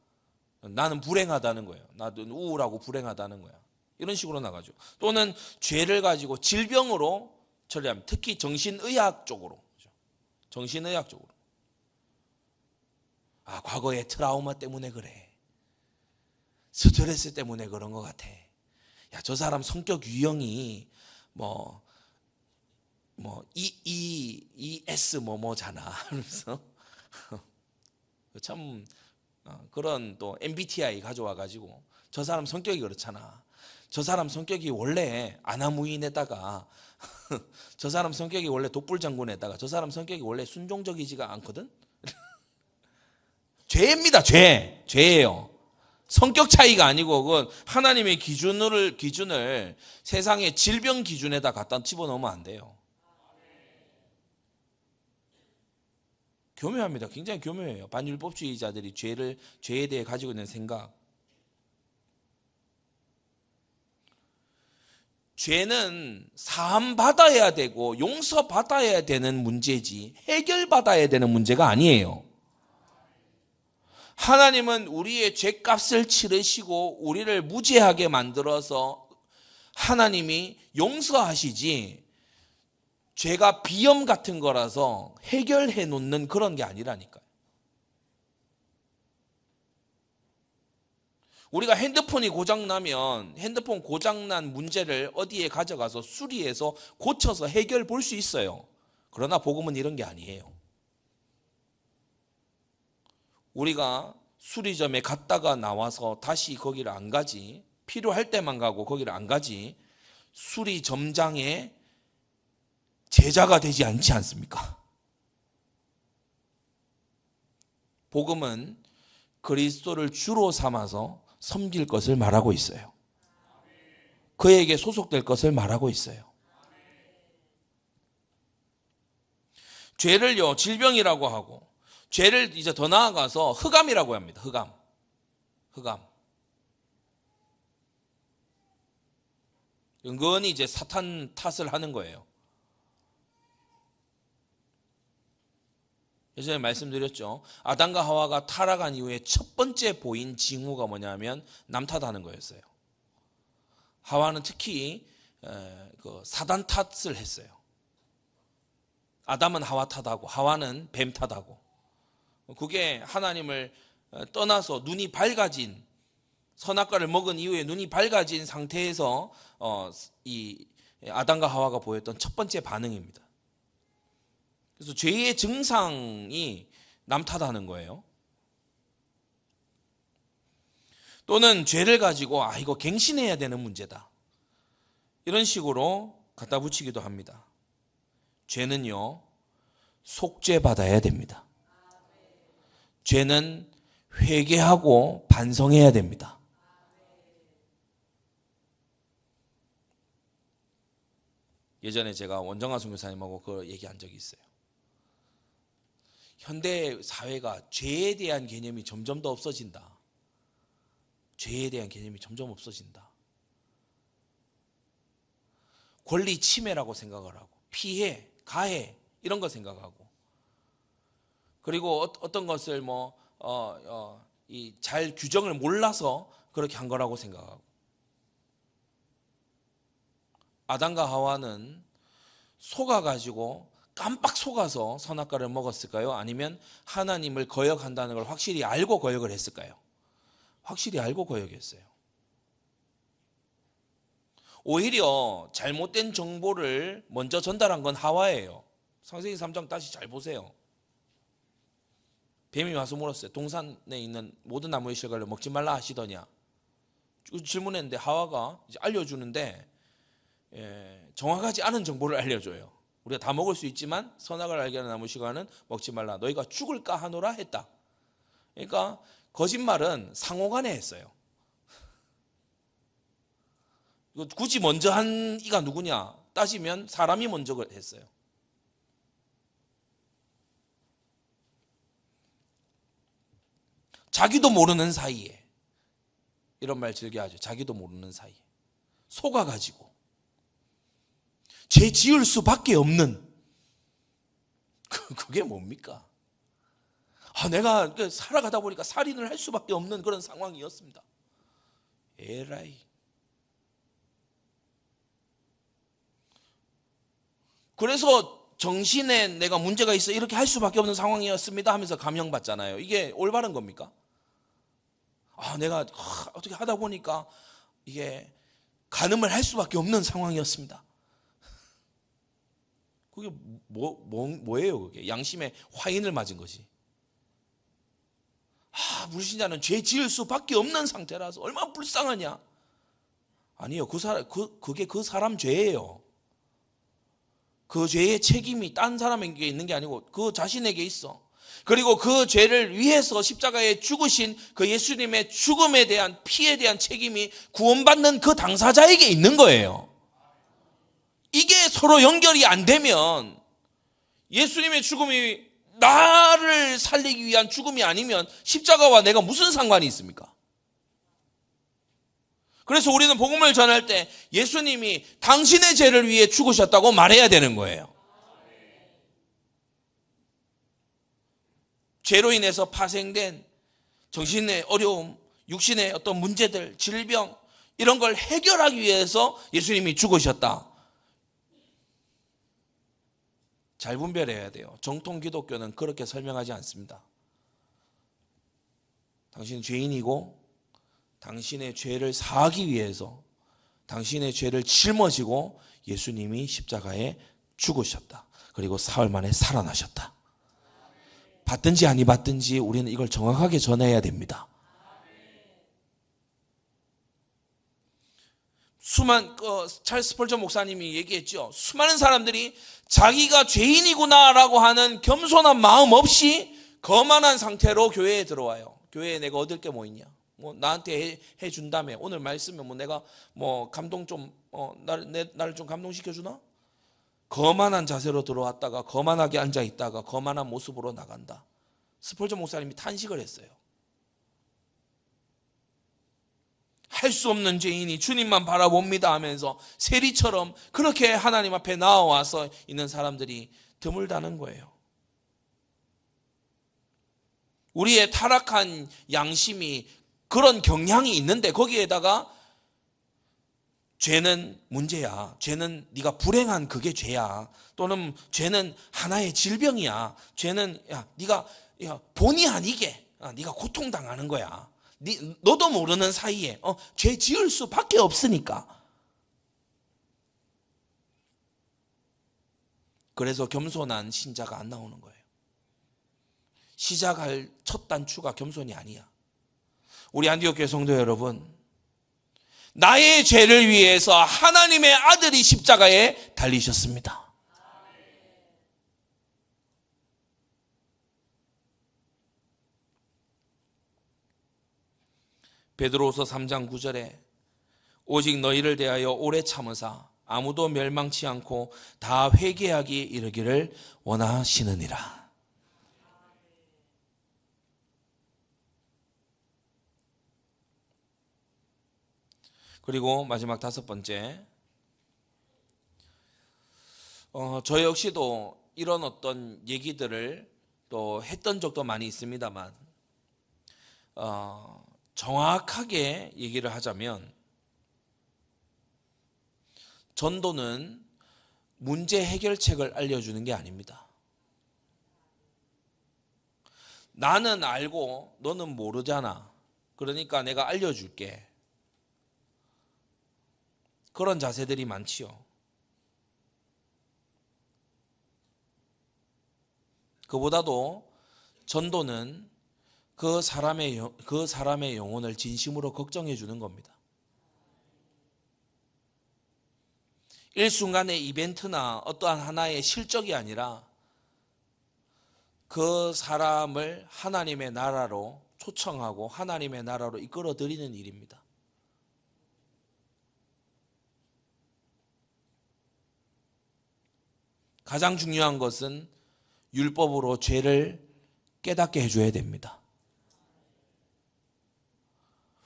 나는 불행하다는 거예요. 나도 우울하고 불행하다는 거야. 이런 식으로 나가죠. 또는 죄를 가지고 질병으로 처리합니다. 특히 정신의학 쪽으로. 정신의학 쪽으로. 과거의 트라우마 때문에 그래. 스트레스 때문에 그런 것 같아. 야, 저 사람 성격 유형이 ES 뭐뭐잖아. 그러면서 참 그런 또 MBTI 가져와 가지고 저 사람 성격이 그렇잖아. 저 사람 성격이 원래 아나무인에다가 저 사람 성격이 원래 독불장군에다가 저 사람 성격이 원래 순종적이지가 않거든. 죄입니다. 죄예요. 성격 차이가 아니고 그건 하나님의 기준을 세상의 질병 기준에다 갖다 집어넣으면 안 돼요. 교묘합니다. 굉장히 교묘해요. 반율법주의자들이 죄에 대해 가지고 있는 생각. 죄는 사함받아야 되고 용서받아야 되는 문제지 해결받아야 되는 문제가 아니에요. 하나님은 우리의 죄값을 치르시고 우리를 무죄하게 만들어서 하나님이 용서하시지, 죄가 비염 같은 거라서 해결해 놓는 그런 게 아니라니까요. 우리가 핸드폰이 고장나면 핸드폰 고장난 문제를 어디에 가져가서 수리해서 고쳐서 해결 볼 수 있어요. 그러나 복음은 이런 게 아니에요. 우리가 수리점에 갔다가 나와서 다시 거기를 안 가지, 필요할 때만 가고 거기를 안 가지, 수리점장의 제자가 되지 않지 않습니까? 복음은 그리스도를 주로 삼아서 섬길 것을 말하고 있어요. 그에게 소속될 것을 말하고 있어요. 죄를요 질병이라고 하고, 죄를 이제 더 나아가서 흑암이라고 합니다. 흑암. 은근히 이제 사탄 탓을 하는 거예요. 예전에 말씀드렸죠. 아담과 하와가 타락한 이후에 첫 번째 보인 징후가 뭐냐면 남 탓하는 거였어요. 하와는 특히 그 사단 탓을 했어요. 아담은 하와 탓하고 하와는 뱀 탓하고. 그게 하나님을 떠나서 눈이 밝아진, 선악과를 먹은 이후에 눈이 밝아진 상태에서 이 아담과 하와가 보였던 첫 번째 반응입니다. 그래서 죄의 증상이 남 탓하는 거예요. 또는 죄를 가지고 이거 갱신해야 되는 문제다, 이런 식으로 갖다 붙이기도 합니다. 죄는요 속죄받아야 됩니다. 죄는 회개하고 반성해야 됩니다. 예전에 제가 원정아 선교사님하고 그 얘기한 적이 있어요. 현대 사회가 죄에 대한 개념이 점점 더 없어진다. 죄에 대한 개념이 점점 없어진다. 권리 침해라고 생각을 하고, 피해, 가해 이런 거 생각하고, 그리고 어떤 것을 잘 규정을 몰라서 그렇게 한 거라고 생각하고. 아담과 하와는 속아가지고 깜빡 속아서 선악과를 먹었을까요? 아니면 하나님을 거역한다는 걸 확실히 알고 거역을 했을까요? 확실히 알고 거역했어요. 오히려 잘못된 정보를 먼저 전달한 건 하와예요. 창세기 3장 다시 잘 보세요. 뱀이 와서 물었어요. 동산에 있는 모든 나무의 실과를 먹지 말라 하시더냐. 질문했는데 하와가 이제 알려주는데 정확하지 않은 정보를 알려줘요. 우리가 다 먹을 수 있지만 선악을 알게 하는 나무 실과는 먹지 말라. 너희가 죽을까 하노라 했다. 그러니까 거짓말은 상호간에 했어요. 굳이 먼저 한 이가 누구냐 따지면 사람이 먼저 했어요. 자기도 모르는 사이에, 이런 말 즐겨 하죠. 자기도 모르는 사이에 속아가지고 죄 지을 수밖에 없는, 그게 뭡니까? 내가 살아가다 보니까 살인을 할 수밖에 없는 그런 상황이었습니다. 에라이. 그래서 정신에 내가 문제가 있어 이렇게 할 수밖에 없는 상황이었습니다 하면서 감형받잖아요. 이게 올바른 겁니까? 내가 어떻게 하다 보니까 이게 간음을 할 수밖에 없는 상황이었습니다. 그게 뭐예요? 그게 양심에 화인을 맞은 거지. 불신자는 죄 지을 수밖에 없는 상태라서 얼마나 불쌍하냐. 아니요, 그게 그 사람 죄예요. 그 죄의 책임이 딴 사람에게 있는 게 아니고 그 자신에게 있어. 그리고 그 죄를 위해서 십자가에 죽으신 그 예수님의 죽음에 대한, 피에 대한 책임이 구원받는 그 당사자에게 있는 거예요. 이게 서로 연결이 안 되면, 예수님의 죽음이 나를 살리기 위한 죽음이 아니면 십자가와 내가 무슨 상관이 있습니까? 그래서 우리는 복음을 전할 때 예수님이 당신의 죄를 위해 죽으셨다고 말해야 되는 거예요. 죄로 인해서 파생된 정신의 어려움, 육신의 어떤 문제들, 질병, 이런 걸 해결하기 위해서 예수님이 죽으셨다. 잘 분별해야 돼요. 정통 기독교는 그렇게 설명하지 않습니다. 당신은 죄인이고 당신의 죄를 사하기 위해서 당신의 죄를 짊어지고 예수님이 십자가에 죽으셨다. 그리고 사흘 만에 살아나셨다. 받든지 아니 받든지 우리는 이걸 정확하게 전해야 됩니다. 찰스 스펄전 목사님이 얘기했죠. 수많은 사람들이 자기가 죄인이구나라고 하는 겸손한 마음 없이 거만한 상태로 교회에 들어와요. 교회에 내가 얻을 게 뭐 있냐? 나한테 해준다며. 오늘 말씀에 내가 감동 좀 나를 좀 감동시켜 주나? 거만한 자세로 들어왔다가 거만하게 앉아있다가 거만한 모습으로 나간다. 스펄전 목사님이 탄식을 했어요. 할 수 없는 죄인이 주님만 바라봅니다 하면서 세리처럼 그렇게 하나님 앞에 나와서 있는 사람들이 드물다는 거예요. 우리의 타락한 양심이 그런 경향이 있는데 거기에다가 죄는 문제야. 죄는 네가 불행한 그게 죄야. 또는 죄는 하나의 질병이야. 죄는 네가 본의 아니게 네가 고통당하는 거야. 너도 모르는 사이에 죄 지을 수밖에 없으니까. 그래서 겸손한 신자가 안 나오는 거예요. 시작할 첫 단추가 겸손이 아니야. 우리 안디옥교회 성도 여러분, 나의 죄를 위해서 하나님의 아들이 십자가에 달리셨습니다. 베드로후서 3장 9절에 오직 너희를 대하여 오래 참으사 아무도 멸망치 않고 다 회개하기 이르기를 원하시느니라. 그리고 마지막 5번째, 저 역시도 이런 어떤 얘기들을 또 했던 적도 많이 있습니다만 정확하게 얘기를 하자면 전도는 문제 해결책을 알려주는 게 아닙니다. 나는 알고 너는 모르잖아. 그러니까 내가 알려줄게. 그런 자세들이 많지요. 그보다도 전도는 그 사람의 영혼을 진심으로 걱정해 주는 겁니다. 일순간의 이벤트나 어떠한 하나의 실적이 아니라 그 사람을 하나님의 나라로 초청하고 하나님의 나라로 이끌어 드리는 일입니다. 가장 중요한 것은 율법으로 죄를 깨닫게 해줘야 됩니다.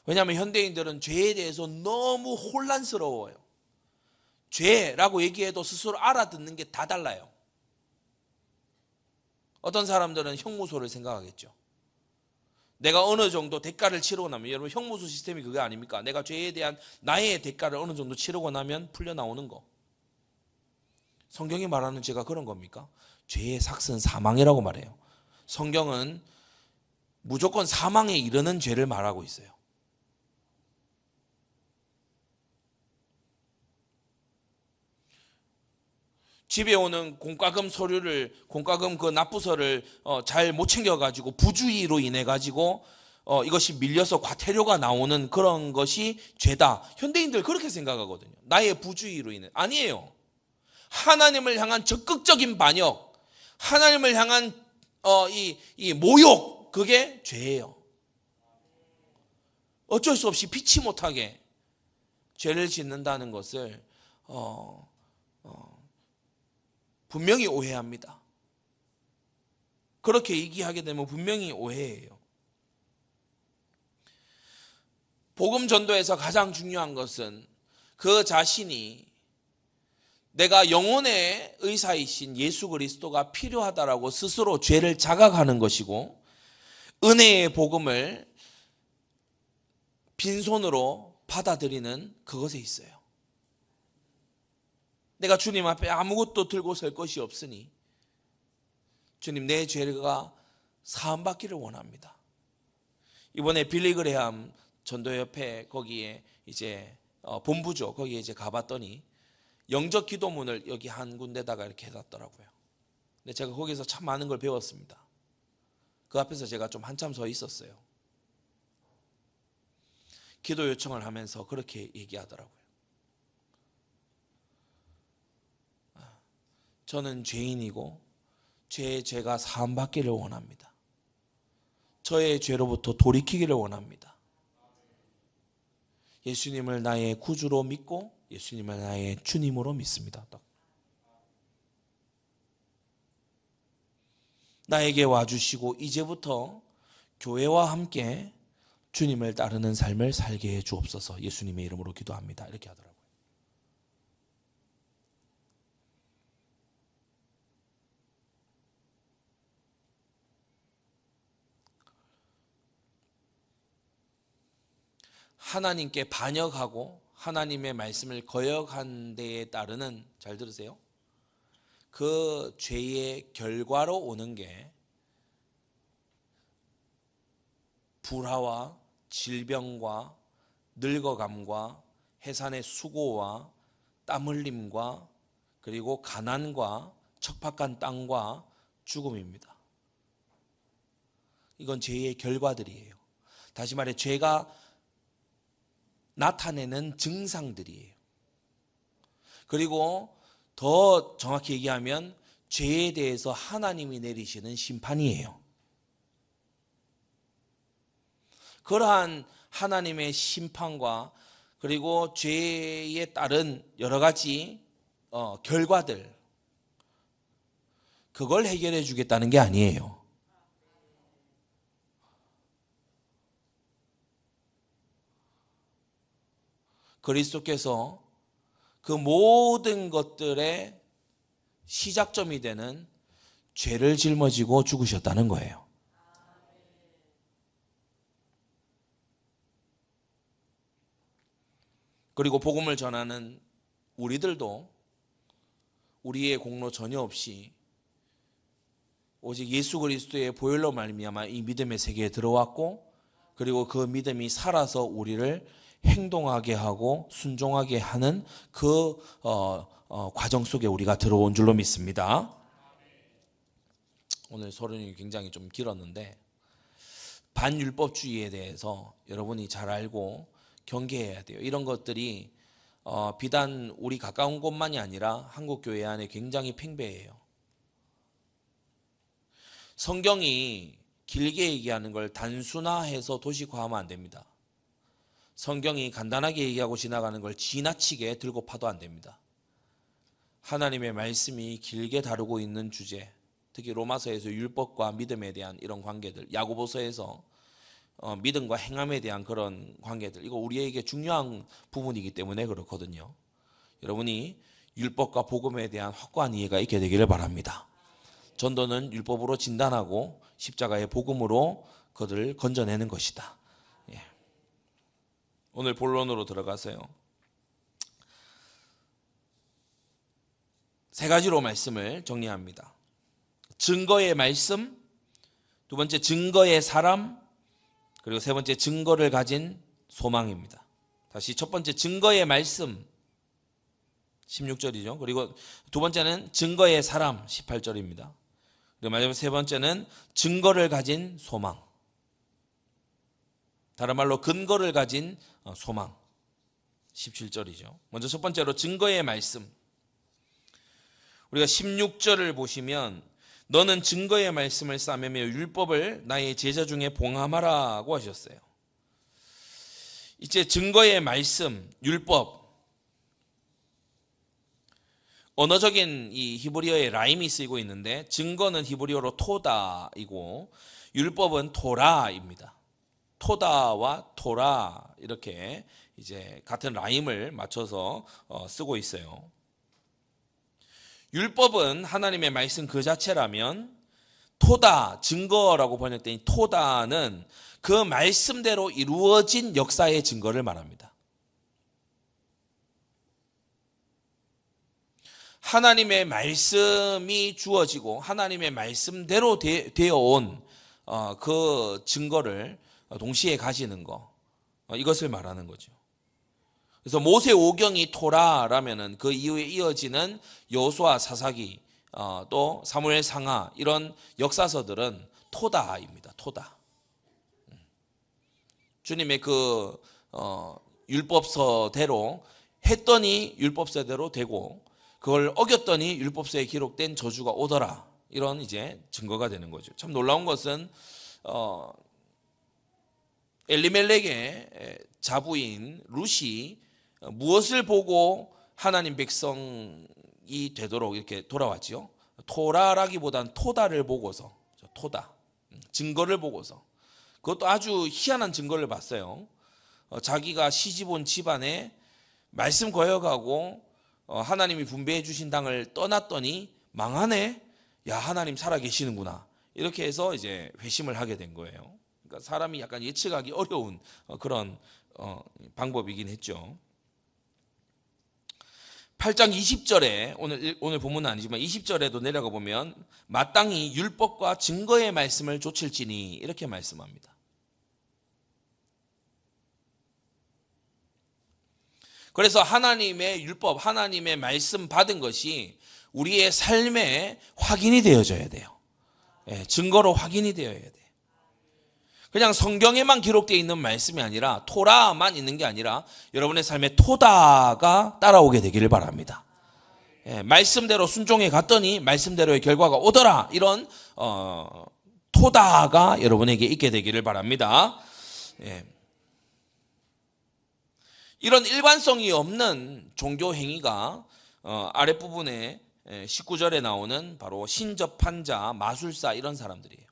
왜냐하면 현대인들은 죄에 대해서 너무 혼란스러워요. 죄라고 얘기해도 스스로 알아듣는 게 다 달라요. 어떤 사람들은 형무소를 생각하겠죠. 내가 어느 정도 대가를 치르고 나면, 여러분 형무소 시스템이 그게 아닙니까? 내가 죄에 대한 나의 대가를 어느 정도 치르고 나면 풀려 나오는 거. 성경이 말하는 죄가 그런 겁니까? 죄의 삭은 사망이라고 말해요. 성경은 무조건 사망에 이르는 죄를 말하고 있어요. 집에 오는 공과금 그 납부서를 잘 못 챙겨가지고 부주의로 인해가지고 이것이 밀려서 과태료가 나오는 그런 것이 죄다. 현대인들 그렇게 생각하거든요. 나의 부주의로 인해. 아니에요. 하나님을 향한 적극적인 반역, 하나님을 향한 이 모욕, 그게 죄예요. 어쩔 수 없이 피치 못하게 죄를 짓는다는 것을 분명히 오해합니다. 그렇게 얘기하게 되면 분명히 오해예요. 복음 전도에서 가장 중요한 것은 그 자신이 내가 영혼의 의사이신 예수 그리스도가 필요하다라고 스스로 죄를 자각하는 것이고, 은혜의 복음을 빈손으로 받아들이는 그것에 있어요. 내가 주님 앞에 아무것도 들고 설 것이 없으니 주님, 내 죄가 사함받기를 원합니다. 이번에 빌리그레함 전도협회 거기에 이제 본부죠. 거기에 이제 가봤더니 영적 기도문을 여기 한 군데다가 이렇게 해놨더라고요. 근데 제가 거기서 참 많은 걸 배웠습니다. 그 앞에서 제가 좀 한참 서 있었어요. 기도 요청을 하면서 그렇게 얘기하더라고요. 저는 죄인이고 죄가 사함받기를 원합니다. 저의 죄로부터 돌이키기를 원합니다. 예수님을 나의 구주로 믿고 예수님을 나의 주님으로 믿습니다. 나에게 와주시고 이제부터 교회와 함께 주님을 따르는 삶을 살게 해 주옵소서. 예수님의 이름으로 기도합니다. 이렇게 하더라고요. 하나님께 반역하고 하나님의 말씀을 거역한 데에 따르는, 잘 들으세요, 그 죄의 결과로 오는 게 불화와 질병과 늙어감과 해산의 수고와 땀 흘림과 그리고 가난과 척박한 땅과 죽음입니다. 이건 죄의 결과들이에요. 다시 말해 죄가 나타내는 증상들이에요. 그리고 더 정확히 얘기하면 죄에 대해서 하나님이 내리시는 심판이에요. 그러한 하나님의 심판과 그리고 죄에 따른 여러 가지 결과들, 그걸 해결해 주겠다는 게 아니에요. 그리스도께서 그 모든 것들의 시작점이 되는 죄를 짊어지고 죽으셨다는 거예요. 그리고 복음을 전하는 우리들도 우리의 공로 전혀 없이 오직 예수 그리스도의 보혈로 말미암아 이 믿음의 세계에 들어왔고, 그리고 그 믿음이 살아서 우리를 행동하게 하고 순종하게 하는 그 과정 속에 우리가 들어온 줄로 믿습니다. 오늘 서론이 굉장히 좀 길었는데 반율법주의에 대해서 여러분이 잘 알고 경계해야 돼요. 이런 것들이 비단 우리 가까운 곳만이 아니라 한국교회 안에 굉장히 팽배해요. 성경이 길게 얘기하는 걸 단순화해서 도식화하면 안 됩니다. 성경이 간단하게 얘기하고 지나가는 걸 지나치게 들고 파도 안 됩니다. 하나님의 말씀이 길게 다루고 있는 주제, 특히 로마서에서 율법과 믿음에 대한 이런 관계들, 야고보서에서 믿음과 행함에 대한 그런 관계들, 이거 우리에게 중요한 부분이기 때문에 그렇거든요. 여러분이 율법과 복음에 대한 확고한 이해가 있게 되기를 바랍니다. 전도는 율법으로 진단하고 십자가의 복음으로 그들을 건져내는 것이다. 예. 오늘 본론으로 들어가서요, 세 가지로 말씀을 정리합니다. 증거의 말씀, 두 번째 증거의 사람, 그리고 세 번째 증거를 가진 소망입니다. 다시 첫 번째 증거의 말씀 16절이죠. 그리고 두 번째는 증거의 사람 18절입니다. 그리고 마지막 세 번째는 증거를 가진 소망, 다른 말로 근거를 가진 소망 17절이죠. 먼저 첫 번째로 증거의 말씀, 우리가 16절을 보시면 너는 증거의 말씀을 싸매며 율법을 나의 제자 중에 봉함하라고 하셨어요. 이제 증거의 말씀, 율법, 언어적인 이 히브리어의 라임이 쓰이고 있는데, 증거는 히브리어로 토다이고 율법은 토라입니다. 토다와 토라 이렇게 이제 같은 라임을 맞춰서 쓰고 있어요. 율법은 하나님의 말씀 그 자체라면, 토다, 증거라고 번역된 이 토다는 그 말씀대로 이루어진 역사의 증거를 말합니다. 하나님의 말씀이 주어지고 하나님의 말씀대로 되어온 그 증거를 동시에 가지는 거, 이것을 말하는 거죠. 그래서 모세 오경이 토라라면은 그 이후에 이어지는 여호수아 사사기, 또 사무엘 상하, 이런 역사서들은 토다입니다. 토다. 주님의 그 율법서대로 했더니 율법서대로 되고, 그걸 어겼더니 율법서에 기록된 저주가 오더라. 이런 이제 증거가 되는 거죠. 참 놀라운 것은 엘리멜렉의 자부인 룻이 무엇을 보고 하나님 백성이 되도록 이렇게 돌아왔지요? 토라라기보단 토다를 보고서, 토다. 증거를 보고서. 그것도 아주 희한한 증거를 봤어요. 자기가 시집온 집안에 말씀 거역하고 하나님이 분배해 주신 땅을 떠났더니 망하네. 야, 하나님 살아 계시는구나. 이렇게 해서 이제 회심을 하게 된 거예요. 그러니까 사람이 약간 예측하기 어려운 그런 방법이긴 했죠. 8장 20절에 오늘 본문은 아니지만 20절에도 내려가 보면 마땅히 율법과 증거의 말씀을 좇을지니 이렇게 말씀합니다. 그래서 하나님의 율법, 하나님의 말씀 받은 것이 우리의 삶에 확인이 되어져야 돼요. 증거로 확인이 되어야 돼요. 그냥 성경에만 기록되어 있는 말씀이 아니라 토라만 있는 게 아니라 여러분의 삶에 토다가 따라오게 되기를 바랍니다. 말씀대로 순종해 갔더니 말씀대로의 결과가 오더라. 이런 토다가 여러분에게 있게 되기를 바랍니다. 이런 일관성이 없는 종교 행위가 아랫부분에 19절에 나오는 바로 신접한 자, 마술사 이런 사람들이에요.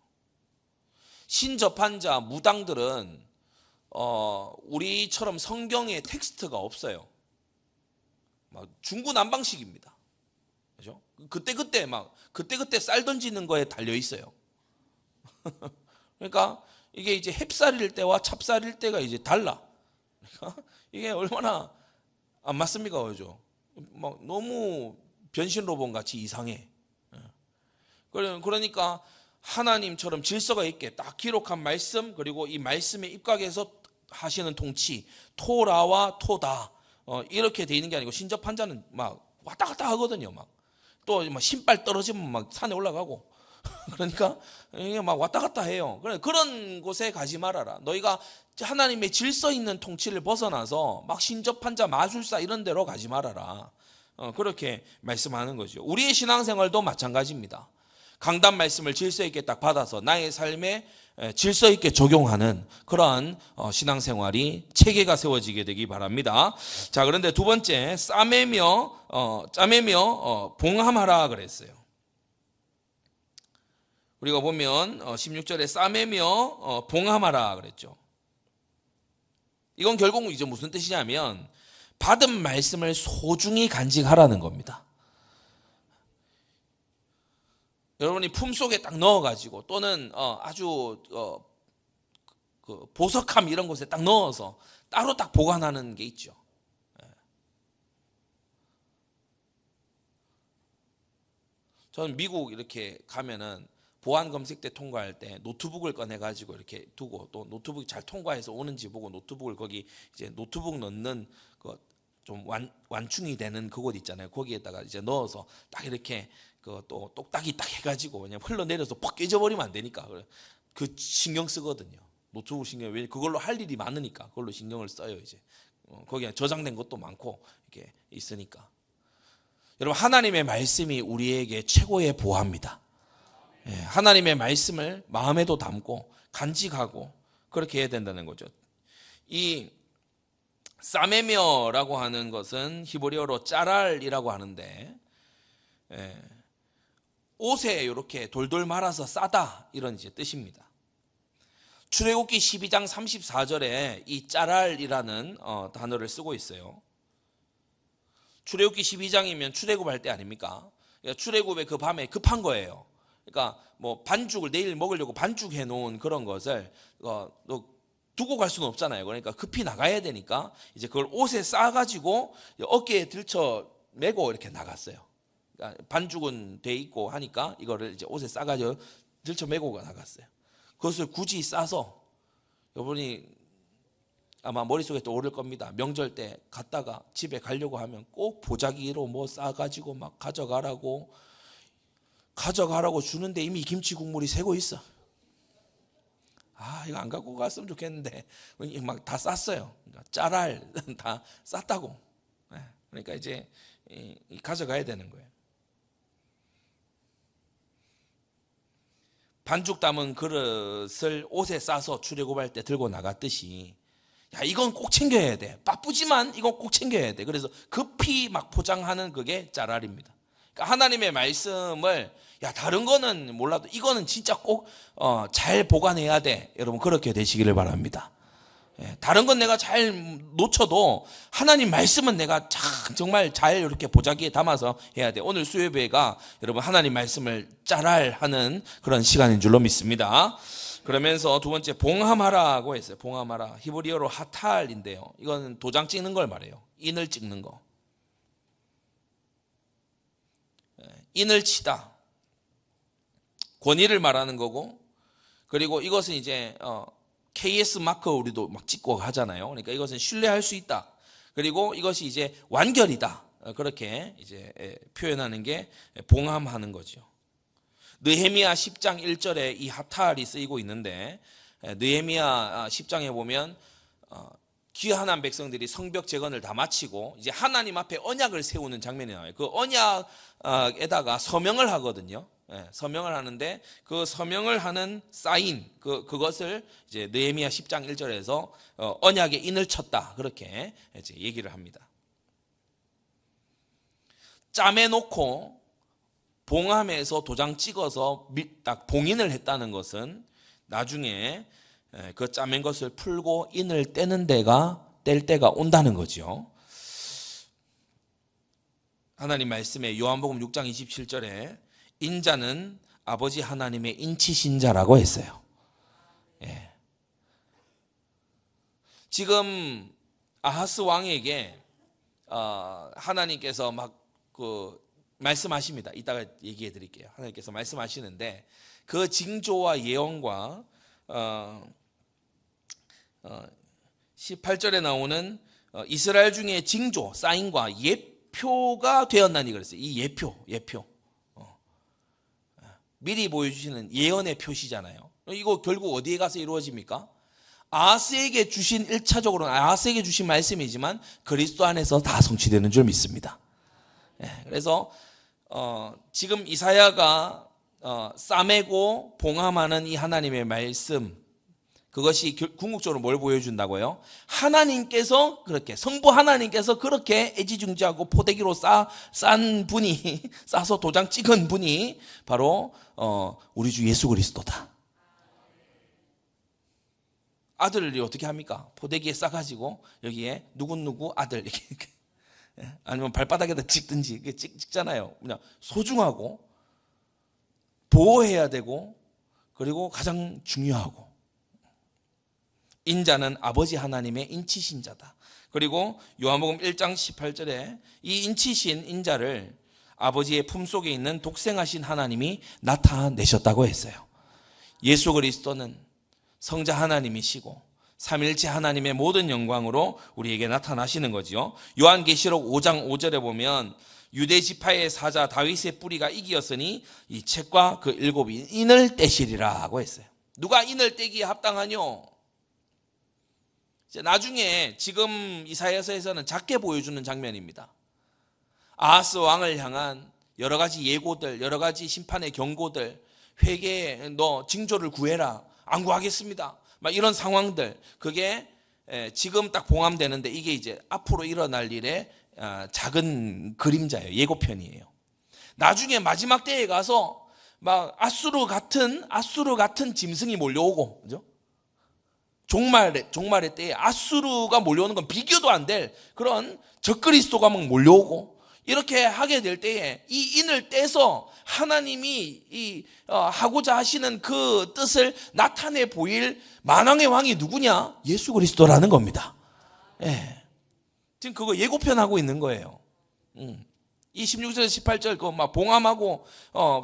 신접한 자, 무당들은 우리처럼 성경에 텍스트가 없어요. 막 중구난방식입니다. 그죠? 그때 쌀 던지는 거에 달려 있어요. 그러니까 이게 이제 햅쌀일 때와 찹쌀일 때가 이제 달라. 그러니까 이게 얼마나 안 맞습니까, 그죠? 막 너무 변신 로봇 같이 이상해. 그러니까 하나님처럼 질서가 있게 딱 기록한 말씀, 그리고 이 말씀에 입각해서 하시는 통치, 토라와 토다 이렇게 돼 있는 게 아니고 신접한 자는 막 왔다 갔다 하거든요. 막 또 막 신발 떨어지면 막 산에 올라가고 그러니까 이게 막 왔다 갔다 해요. 그런 곳에 가지 말아라. 너희가 하나님의 질서 있는 통치를 벗어나서 막 신접한 자, 마술사 이런 데로 가지 말아라. 그렇게 말씀하는 거죠. 우리의 신앙생활도 마찬가지입니다. 강단 말씀을 질서 있게 딱 받아서 나의 삶에 질서 있게 적용하는 그러한 신앙생활이 체계가 세워지게 되기 바랍니다. 자, 그런데 두 번째, 짜매며 봉함하라 그랬어요. 우리가 보면 16절에 싸매며 봉함하라 그랬죠. 이건 결국 이제 무슨 뜻이냐면 받은 말씀을 소중히 간직하라는 겁니다. 여러분이 품속에 딱 넣어가지고 또는 아주 그 보석함 이런 곳에 딱 넣어서 따로 딱 보관하는 게 있죠. 저는 미국 이렇게 가면은 보안 검색대 통과할 때 노트북을 꺼내가지고 이렇게 두고 또 노트북이 잘 통과해서 오는지 보고 노트북을 거기 이제 노트북 넣는 그 좀 완충이 되는 그곳 있잖아요. 거기에다가 이제 넣어서 딱 이렇게 그 또 똑딱이 딱 해가지고 그냥 흘러내려서 퍽 깨져버리면 안 되니까 그 신경 쓰거든요. 노트북 신경 왜 그걸로 할 일이 많으니까 그걸로 신경을 써요. 이제 거기에 저장된 것도 많고 이렇게 있으니까. 여러분 하나님의 말씀이 우리에게 최고의 보화입니다. 하나님의 말씀을 마음에도 담고 간직하고 그렇게 해야 된다는 거죠. 이 싸매며라고 하는 것은 히브리어로 짜랄이라고 하는데 옷에 이렇게 돌돌 말아서 싸다 이런 이제 뜻입니다. 출애굽기 12장 34절에 이 짜랄이라는 단어를 쓰고 있어요. 출애굽기 12장이면 출애굽할 때 아닙니까? 그러니까 출애굽의 그 밤에 급한 거예요. 그러니까 뭐 반죽을 내일 먹으려고 반죽해 놓은 그런 것을 두고 갈 수는 없잖아요. 그러니까 급히 나가야 되니까 이제 그걸 옷에 싸가지고 어깨에 들쳐 메고 이렇게 나갔어요. 그러니까 반죽은 돼 있고 하니까 이거를 이제 옷에 싸가지고 들쳐 메고 나갔어요. 그것을 굳이 싸서 여러분이 아마 머릿속에 떠오를 겁니다. 명절 때 갔다가 집에 가려고 하면 꼭 보자기로 뭐 싸가지고 막 가져가라고 주는데 이미 김치 국물이 새고 있어. 이거 안 갖고 갔으면 좋겠는데 막 다 쌌어요. 그러니까 짜랄 다 쌌다고. 그러니까 이제 가져가야 되는 거예요. 반죽 담은 그릇을 옷에 싸서 출애굽할 때 들고 나갔듯이 이건 꼭 챙겨야 돼. 바쁘지만 이건 꼭 챙겨야 돼. 그래서 급히 막 포장하는 그게 짜랄입니다. 그러니까 하나님의 말씀을 다른 거는 몰라도 이거는 진짜 꼭 잘 보관해야 돼. 여러분 그렇게 되시기를 바랍니다. 다른 건 내가 잘 놓쳐도 하나님 말씀은 내가 정말 잘 이렇게 보자기에 담아서 해야 돼. 오늘 수요예배가 여러분 하나님 말씀을 짤알하는 그런 시간인 줄로 믿습니다. 그러면서 두 번째 봉함하라고 했어요. 봉함하라. 히브리어로 하탈인데요. 이건 도장 찍는 걸 말해요. 인을 찍는 거. 인을 치다. 권위를 말하는 거고, 그리고 이것은 이제 KS 마크 우리도 막 찍고 하잖아요. 그러니까 이것은 신뢰할 수 있다. 그리고 이것이 이제 완결이다. 그렇게 이제 표현하는 게 봉함하는 거죠. 느헤미야 10장 1절에 이 하탈이 쓰이고 있는데, 느헤미야 10장에 보면 귀환한 백성들이 성벽 재건을 다 마치고 이제 하나님 앞에 언약을 세우는 장면이 나와요. 그 언약에다가 서명을 하거든요. 서명을 하는데 그 서명을 하는 사인 그것을 이제 느헤미야 10장 1절에서 언약의 인을 쳤다 그렇게 이제 얘기를 합니다. 짬에 놓고 봉함에서 도장 찍어서 딱 봉인을 했다는 것은 나중에 그 짜맨 것을 풀고 인을 뗄 때가 온다는 거죠. 하나님 말씀에 요한복음 6장 27절에 인자는 아버지 하나님의 인치신 자라고 했어요. 지금 아하스 왕에게 하나님께서 막 말씀하십니다. 이따가 얘기해 드릴게요. 하나님께서 말씀하시는데 그 징조와 예언과 18절에 나오는 이스라엘 중에 징조, 사인과 예표가 되었나니 그랬어요. 이 예표. 미리 보여주시는 예언의 표시잖아요. 이거 결국 어디에 가서 이루어집니까? 아하스에게 주신 1차적으로는 아하스에게 주신 말씀이지만 그리스도 안에서 다 성취되는 줄 믿습니다. 그래서 지금 이사야가 싸매고 봉함하는 이 하나님의 말씀, 그것이 궁극적으로 뭘 보여준다고요? 하나님께서 그렇게 성부 하나님께서 그렇게 애지중지하고 포대기로 싼 분이 싸서 도장 찍은 분이 바로 우리 주 예수 그리스도다. 아들이 어떻게 합니까? 포대기에 싸가지고 여기에 누구 아들 이렇게 아니면 발바닥에다 찍든지 찍잖아요. 그냥 소중하고 보호해야 되고 그리고 가장 중요하고 인자는 아버지 하나님의 인치신 자다. 그리고 요한복음 1장 18절에 이 인치신 인자를 아버지의 품속에 있는 독생하신 하나님이 나타내셨다고 했어요. 예수 그리스도는 성자 하나님이시고 삼일체 하나님의 모든 영광으로 우리에게 나타나시는 거지요. 요한계시록 5장 5절에 보면 유대 지파의 사자 다윗의 뿌리가 이기었으니 이 책과 그 7 인을 떼시리라 하고 했어요. 누가 인을 떼기에 합당하뇨? 나중에 지금 이사야서에서는 작게 보여주는 장면입니다. 아하스 왕을 향한 여러 가지 예고들, 여러 가지 심판의 경고들, 회개에 너 징조를 구해라. 안 구하겠습니다. 막 이런 상황들, 그게 지금 딱 봉함되는데 이게 이제 앞으로 일어날 일의 작은 그림자예요. 예고편이에요. 나중에 마지막 때에 가서 막 아수르 같은 짐승이 몰려오고, 그죠? 종말의 때에 아수르가 몰려오는 건 비교도 안 될 그런 적그리스도가 막 몰려오고 이렇게 하게 될 때에 이 인을 떼서 하나님이 하고자 하시는 그 뜻을 나타내 보일 만왕의 왕이 누구냐? 예수 그리스도라는 겁니다. 지금 그거 예고편 하고 있는 거예요. 이 16절 18절 그거 막 봉함하고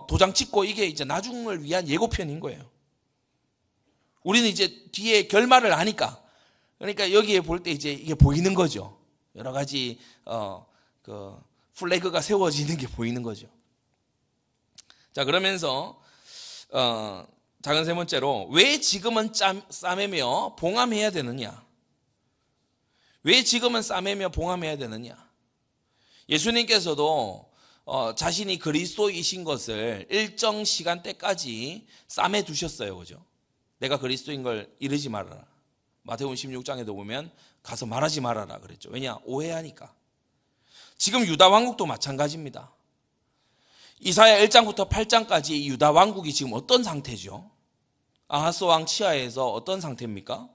도장 찍고 이게 이제 나중을 위한 예고편인 거예요. 우리는 이제 뒤에 결말을 아니까, 그러니까 여기에 볼 때 이제 이게 보이는 거죠. 여러 가지 그 플래그가 세워지는 게 보이는 거죠. 자, 그러면서 작은 세 번째로 왜 지금은 싸매며 봉함해야 되느냐? 왜 지금은 싸매며 봉함해야 되느냐? 예수님께서도 자신이 그리스도이신 것을 일정 시간대까지 싸매 두셨어요, 그죠? 내가 그리스도인 걸 이르지 말아라. 마태복음 16장에도 보면 가서 말하지 말아라 그랬죠. 왜냐? 오해하니까. 지금 유다 왕국도 마찬가지입니다. 이사야 1장부터 8장까지 유다 왕국이 지금 어떤 상태죠? 아하스 왕 치하에서 어떤 상태입니까?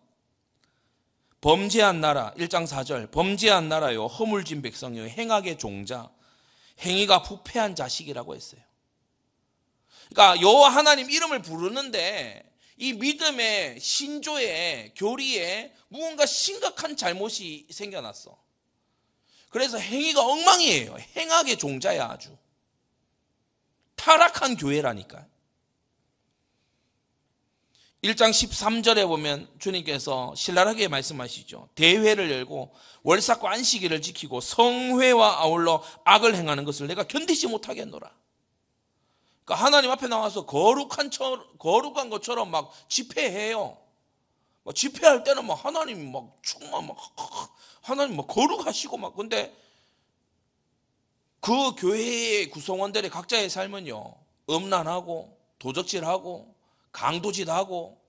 범죄한 나라, 1장 4절, 범죄한 나라요, 허물진 백성이요, 행악의 종자, 행위가 부패한 자식이라고 했어요. 그러니까 여호와 하나님 이름을 부르는데 이 믿음의 신조에 교리에 무언가 심각한 잘못이 생겨났어. 그래서 행위가 엉망이에요. 행악의 종자야. 아주 타락한 교회라니까. 1장 13절에 보면 주님께서 신랄하게 말씀하시죠. 대회를 열고 월삭과 안식일을 지키고 성회와 아울러 악을 행하는 것을 내가 견디지 못하겠노라. 그러니까 하나님 앞에 나와서 거룩한 것처럼 막 집회해요. 집회할 때는 막 하나님 막 충만 막 하나님 막 거룩하시고 막. 근데 그 교회의 구성원들의 각자의 삶은요, 음란하고 도적질하고 강도짓하고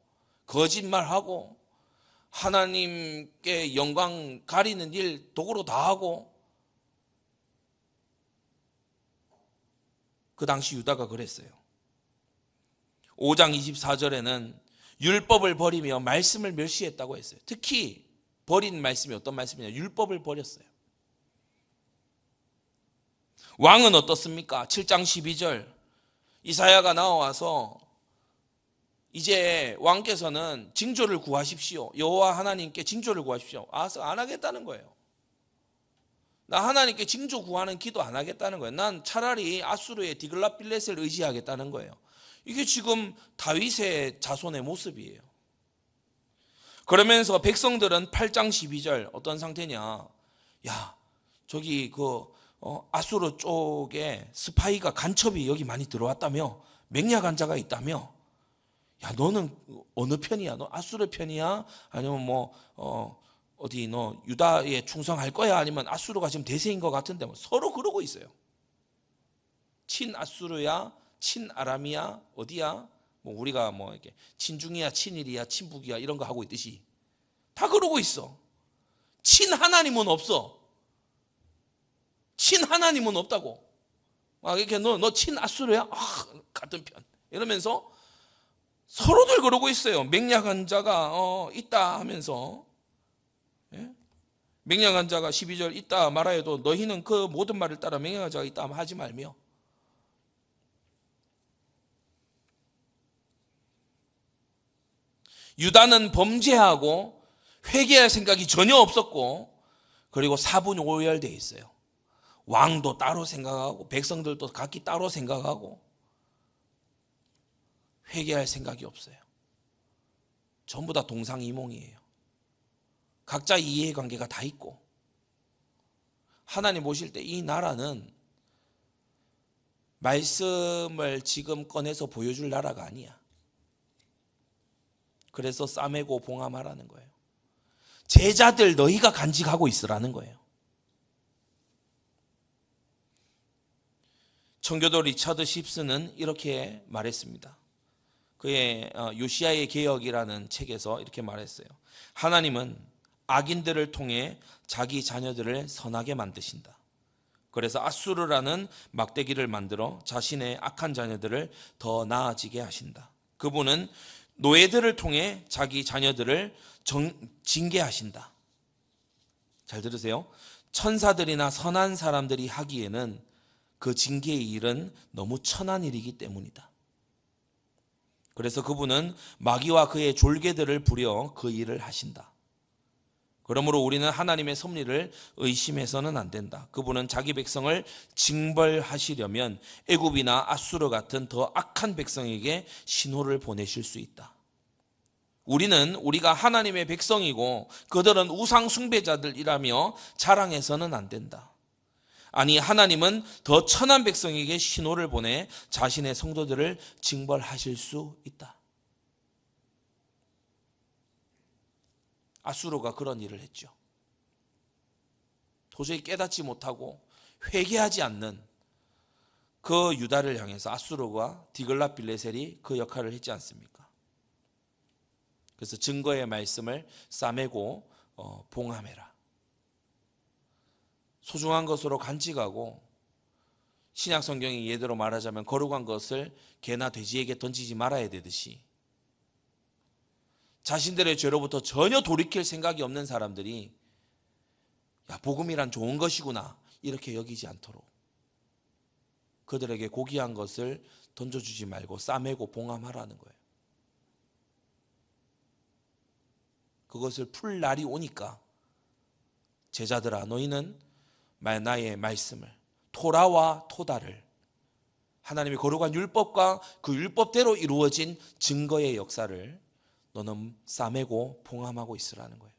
거짓말하고 하나님께 영광 가리는 일 도구로 다 하고. 그 당시 유다가 그랬어요. 5장 24절에는 율법을 버리며 말씀을 멸시했다고 했어요. 특히 버린 말씀이 어떤 말씀이냐, 율법을 버렸어요. 왕은 어떻습니까? 7장 12절 이사야가 나와서 이제 왕께서는 징조를 구하십시오. 여호와 하나님께 징조를 구하십시오. 아하스가 안 하겠다는 거예요. 나 하나님께 징조 구하는 기도 안 하겠다는 거예요. 난 차라리 아수르의 디글랏빌렛을 의지하겠다는 거예요. 이게 지금 다윗의 자손의 모습이에요. 그러면서 백성들은 8장 12절 어떤 상태냐, 야 저기 아수르 쪽에 스파이가 간첩이 여기 많이 들어왔다며, 맹약한 자가 있다며, 야 너는 어느 편이야? 너 아수르 편이야? 아니면 어디 너 유다에 충성할 거야? 아니면 아수르가 지금 대세인 것 같은데 서로 그러고 있어요. 친 아수르야, 친 아람이야, 어디야? 우리가 이렇게 친중이야, 친일이야, 친북이야 이런 거 하고 있듯이 다 그러고 있어. 친 하나님은 없어. 친 하나님은 없다고. 이렇게 너 친 아수르야? 같은 편. 이러면서 서로들 그러고 있어요. 맹약한 자가 있다 하면서. 예? 맹약한 자가 12절 있다 말하여도 너희는 그 모든 말을 따라 맹약한 자가 있다 하지 말며. 유다는 범죄하고 회개할 생각이 전혀 없었고, 그리고 사분오열되어 있어요. 왕도 따로 생각하고 백성들도 각기 따로 생각하고 회개할 생각이 없어요. 전부 다 동상이몽이에요. 각자 이해관계가 다 있고. 하나님 보실 때 이 나라는 말씀을 지금 꺼내서 보여줄 나라가 아니야. 그래서 싸매고 봉함하라는 거예요. 제자들 너희가 간직하고 있으라는 거예요. 청교도 리차드 십스는 이렇게 말했습니다. 그의 요시야의 개혁이라는 책에서 이렇게 말했어요. 하나님은 악인들을 통해 자기 자녀들을 선하게 만드신다. 그래서 아수르라는 막대기를 만들어 자신의 악한 자녀들을 더 나아지게 하신다. 그분은 노예들을 통해 자기 자녀들을 징계하신다. 잘 들으세요. 천사들이나 선한 사람들이 하기에는 그 징계의 일은 너무 천한 일이기 때문이다. 그래서 그분은 마귀와 그의 졸개들을 부려 그 일을 하신다. 그러므로 우리는 하나님의 섭리를 의심해서는 안 된다. 그분은 자기 백성을 징벌하시려면 애굽이나 아수르 같은 더 악한 백성에게 신호를 보내실 수 있다. 우리가 하나님의 백성이고 그들은 우상 숭배자들이라며 자랑해서는 안 된다. 아니, 하나님은 더 천한 백성에게 신호를 보내 자신의 성도들을 징벌하실 수 있다. 아수르가 그런 일을 했죠. 도저히 깨닫지 못하고 회개하지 않는 그 유다를 향해서 아수르와 디글랏빌레셀이 그 역할을 했지 않습니까? 그래서 증거의 말씀을 싸매고 봉함해라. 소중한 것으로 간직하고 신약 성경이 예대로 말하자면 거룩한 것을 개나 돼지에게 던지지 말아야 되듯이 자신들의 죄로부터 전혀 돌이킬 생각이 없는 사람들이 야, 복음이란 좋은 것이구나 이렇게 여기지 않도록 그들에게 고귀한 것을 던져주지 말고 싸매고 봉함하라는 거예요. 그것을 풀 날이 오니까 제자들아 너희는 나의 말씀을 토라와 토다를 하나님의 거룩한 율법과 그 율법대로 이루어진 증거의 역사를 너는 싸매고 봉함하고 있으라는 거예요.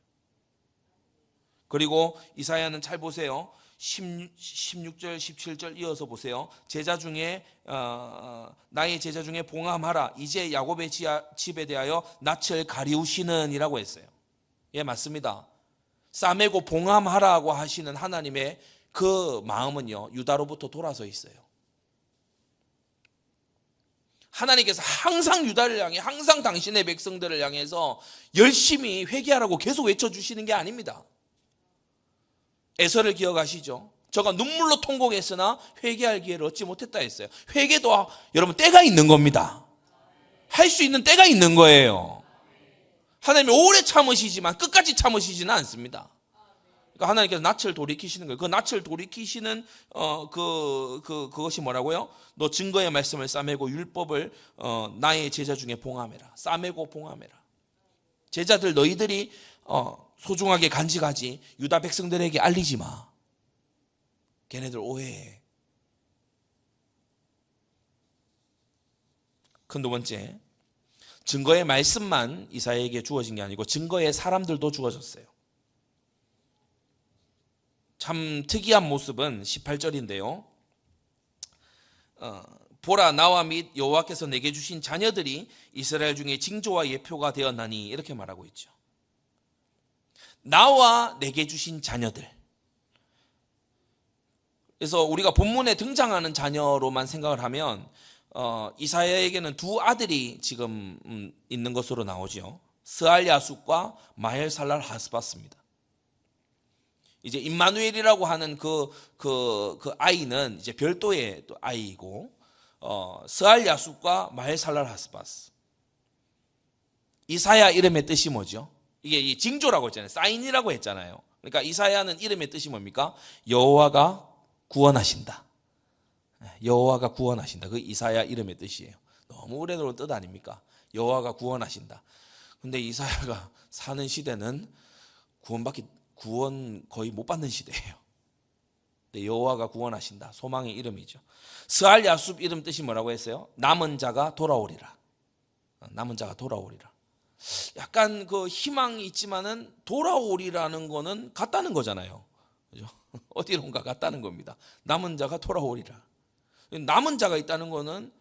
그리고 이사야는 잘 보세요. 16절 17절 이어서 보세요. 제자 중에 나의 제자 중에 봉함하라. 이제 야곱의 집에 대하여 낯을 가리우시는 이라고 했어요. 예, 맞습니다. 싸매고 봉함하라고 하시는 하나님의 그 마음은요 유다로부터 돌아서 있어요. 하나님께서 항상 유다를 향해 항상 당신의 백성들을 향해서 열심히 회개하라고 계속 외쳐주시는 게 아닙니다. 에서를 기억하시죠? 저가 눈물로 통곡했으나 회개할 기회를 얻지 못했다 했어요. 회개도 여러분 때가 있는 겁니다. 할 수 있는 때가 있는 거예요. 하나님이 오래 참으시지만 끝까지 참으시지는 않습니다. 그러니까 하나님께서 낯을 돌이키시는 거예요. 그 낯을 돌이키시는 그것이 뭐라고요? 너 증거의 말씀을 싸매고 율법을 나의 제자 중에 봉함해라. 싸매고 봉함해라. 제자들 너희들이 소중하게 간직하지 유다 백성들에게 알리지 마. 걔네들 오해해. 큰 두 번째, 증거의 말씀만 이사야에게 주어진 게 아니고 증거의 사람들도 주어졌어요. 참 특이한 모습은 18절인데요. 보라 나와 및 여호와께서 내게 주신 자녀들이 이스라엘 중에 징조와 예표가 되었나니 이렇게 말하고 있죠. 나와 내게 주신 자녀들. 그래서 우리가 본문에 등장하는 자녀로만 생각을 하면 이사야에게는 두 아들이 지금 있는 것으로 나오죠. 스알야숫과 마헬살랄 하스바스입니다. 이제 임마누엘이라고 하는 그 아이는 이제 별도의 또 아이이고 스알야숫과 마헬살랄 하스바스. 이사야 이름의 뜻이 뭐죠? 이게 징조라고 했잖아요. 사인이라고 했잖아요. 그러니까 이사야는 이름의 뜻이 뭡니까? 여호와가 구원하신다. 여호와가 구원하신다. 그 이사야 이름의 뜻이에요. 너무 오래된 뜻 아닙니까? 여호와가 구원하신다. 근데 이사야가 사는 시대는 구원 거의 못 받는 시대예요. 근데 여호와가 구원하신다. 소망의 이름이죠. 스알야숲 이름 뜻이 뭐라고 했어요? 남은 자가 돌아오리라. 남은 자가 돌아오리라. 약간 그 희망이 있지만은 돌아오리라는 거는 같다는 거잖아요. 그죠? 어디론가 같다는 겁니다. 남은 자가 돌아오리라. 남은 자가 있다는 거는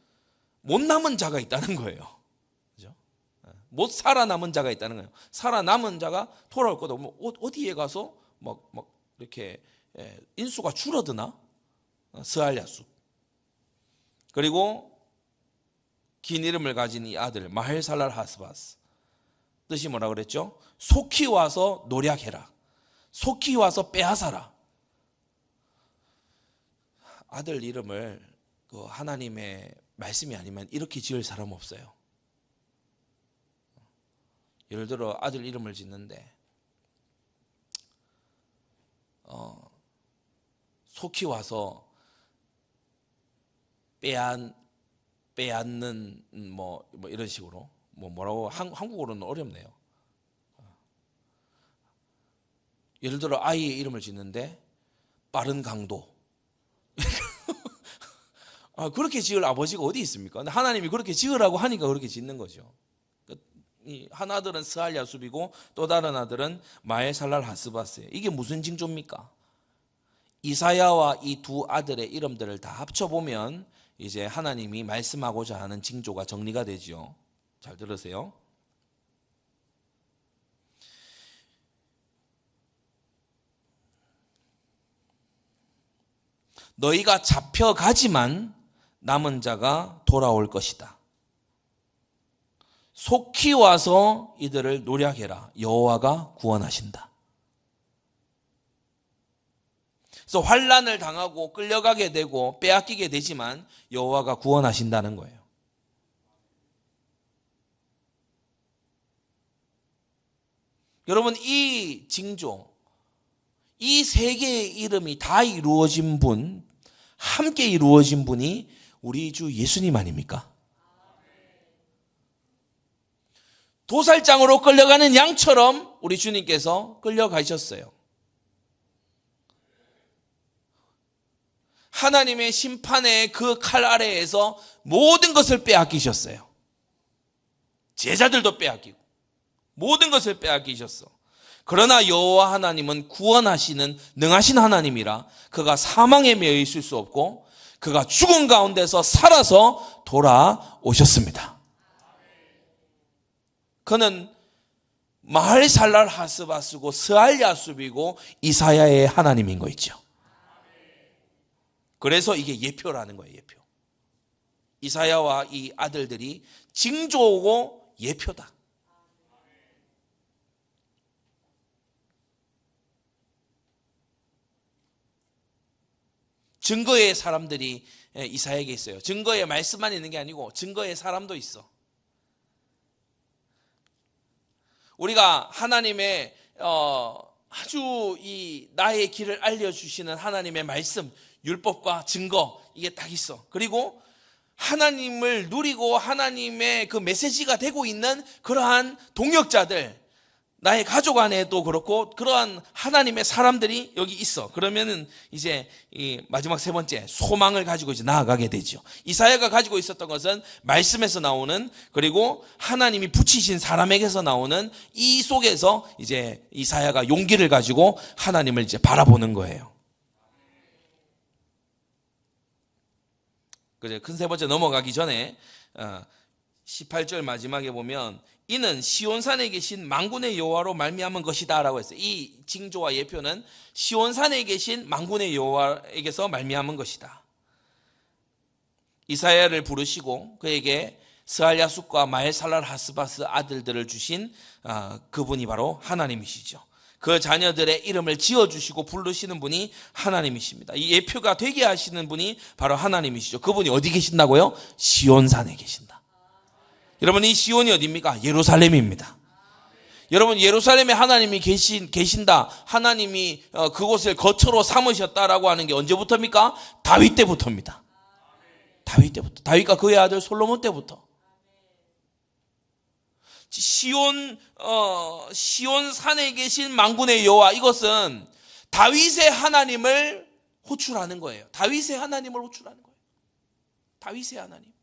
못 남은 자가 있다는 거예요. 그죠? 못 살아남은 자가 있다는 거예요. 살아남은 자가 돌아올 거다. 어디에 가서 막 이렇게 인수가 줄어드나? 스알야숲. 그리고 긴 이름을 가진 이 아들 마헬살랄 하스바스. 뜻이 뭐라 그랬죠? 속히 와서 노략해라. 속히 와서 빼앗아라. 아들 이름을 그 하나님의 말씀이 아니면 이렇게 지을 사람 없어요. 예를 들어 아들 이름을 짓는데 속히 와서 빼앗는 뭐 이런 식으로 뭐라고 한국어로는 어렵네요. 예를 들어 아이의 이름을 짓는데 빠른 강도. 그렇게 지을 아버지가 어디 있습니까? 근데 하나님이 그렇게 지으라고 하니까 그렇게 짓는 거죠. 한 아들은 스알야숲이고 또 다른 아들은 마헬살랄 하스바스예요. 이게 무슨 징조입니까? 이사야와 이 두 아들의 이름들을 다 합쳐보면 이제 하나님이 말씀하고자 하는 징조가 정리가 되죠. 잘 들으세요. 너희가 잡혀가지만 남은 자가 돌아올 것이다. 속히 와서 이들을 노략해라. 여호와가 구원하신다. 그래서 환난을 당하고 끌려가게 되고 빼앗기게 되지만 여호와가 구원하신다는 거예요. 여러분, 이 징조, 이 세 개의 이름이 다 이루어진 분, 함께 이루어진 분이 우리 주 예수님 아닙니까? 도살장으로 끌려가는 양처럼 우리 주님께서 끌려가셨어요. 하나님의 심판의 그 칼 아래에서 모든 것을 빼앗기셨어요. 제자들도 빼앗기고 모든 것을 빼앗기셨어. 그러나 여호와 하나님은 구원하시는 능하신 하나님이라 그가 사망에 매여 있을 수 없고 그가 죽은 가운데서 살아서 돌아오셨습니다. 그는 마할살랄 하스바스고 스알 야숲이고 이사야의 하나님인 거 있죠. 그래서 이게 예표라는 거예요. 예표. 이사야와 이 아들들이 징조고 예표다. 증거의 사람들이 이사야에게 있어요. 증거의 말씀만 있는 게 아니고 증거의 사람도 있어. 우리가 하나님의 아주 이 나의 길을 알려주시는 하나님의 말씀, 율법과 증거, 이게 딱 있어. 그리고 하나님을 누리고 하나님의 그 메시지가 되고 있는 그러한 동역자들, 나의 가족 안에도 그렇고 그러한 하나님의 사람들이 여기 있어. 그러면은 이제 이 마지막 세 번째, 소망을 가지고 이제 나아가게 되죠. 이사야가 가지고 있었던 것은 말씀에서 나오는, 그리고 하나님이 붙이신 사람에게서 나오는 이 속에서 이제 이사야가 용기를 가지고 하나님을 이제 바라보는 거예요. 그래, 큰 세 번째 넘어가기 전에 18절 마지막에 보면 이는 시온산에 계신 만군의 여호와로 말미암은 것이다 라고 했어요. 이 징조와 예표는 시온산에 계신 만군의 여호와에게서 말미암은 것이다. 이사야를 부르시고 그에게 스알야숲과 마헬살랄 하스바스 아들들을 주신 그분이 바로 하나님이시죠. 그 자녀들의 이름을 지어주시고 부르시는 분이 하나님이십니다. 이 예표가 되게 하시는 분이 바로 하나님이시죠. 그분이 어디 계신다고요? 시온산에 계신다. 여러분, 이 시온이 어디입니까? 예루살렘입니다. 여러분, 예루살렘에 하나님이 계신다. 하나님이 그곳을 거처로 삼으셨다라고 하는 게 언제부터입니까? 다윗 때부터입니다. 다윗 때부터. 다윗과 그의 아들 솔로몬 때부터. 시온 산에 계신 만군의 여호와, 이것은 다윗의 하나님을 호출하는 거예요. 다윗의 하나님을 호출하는 거예요. 다윗의 하나님.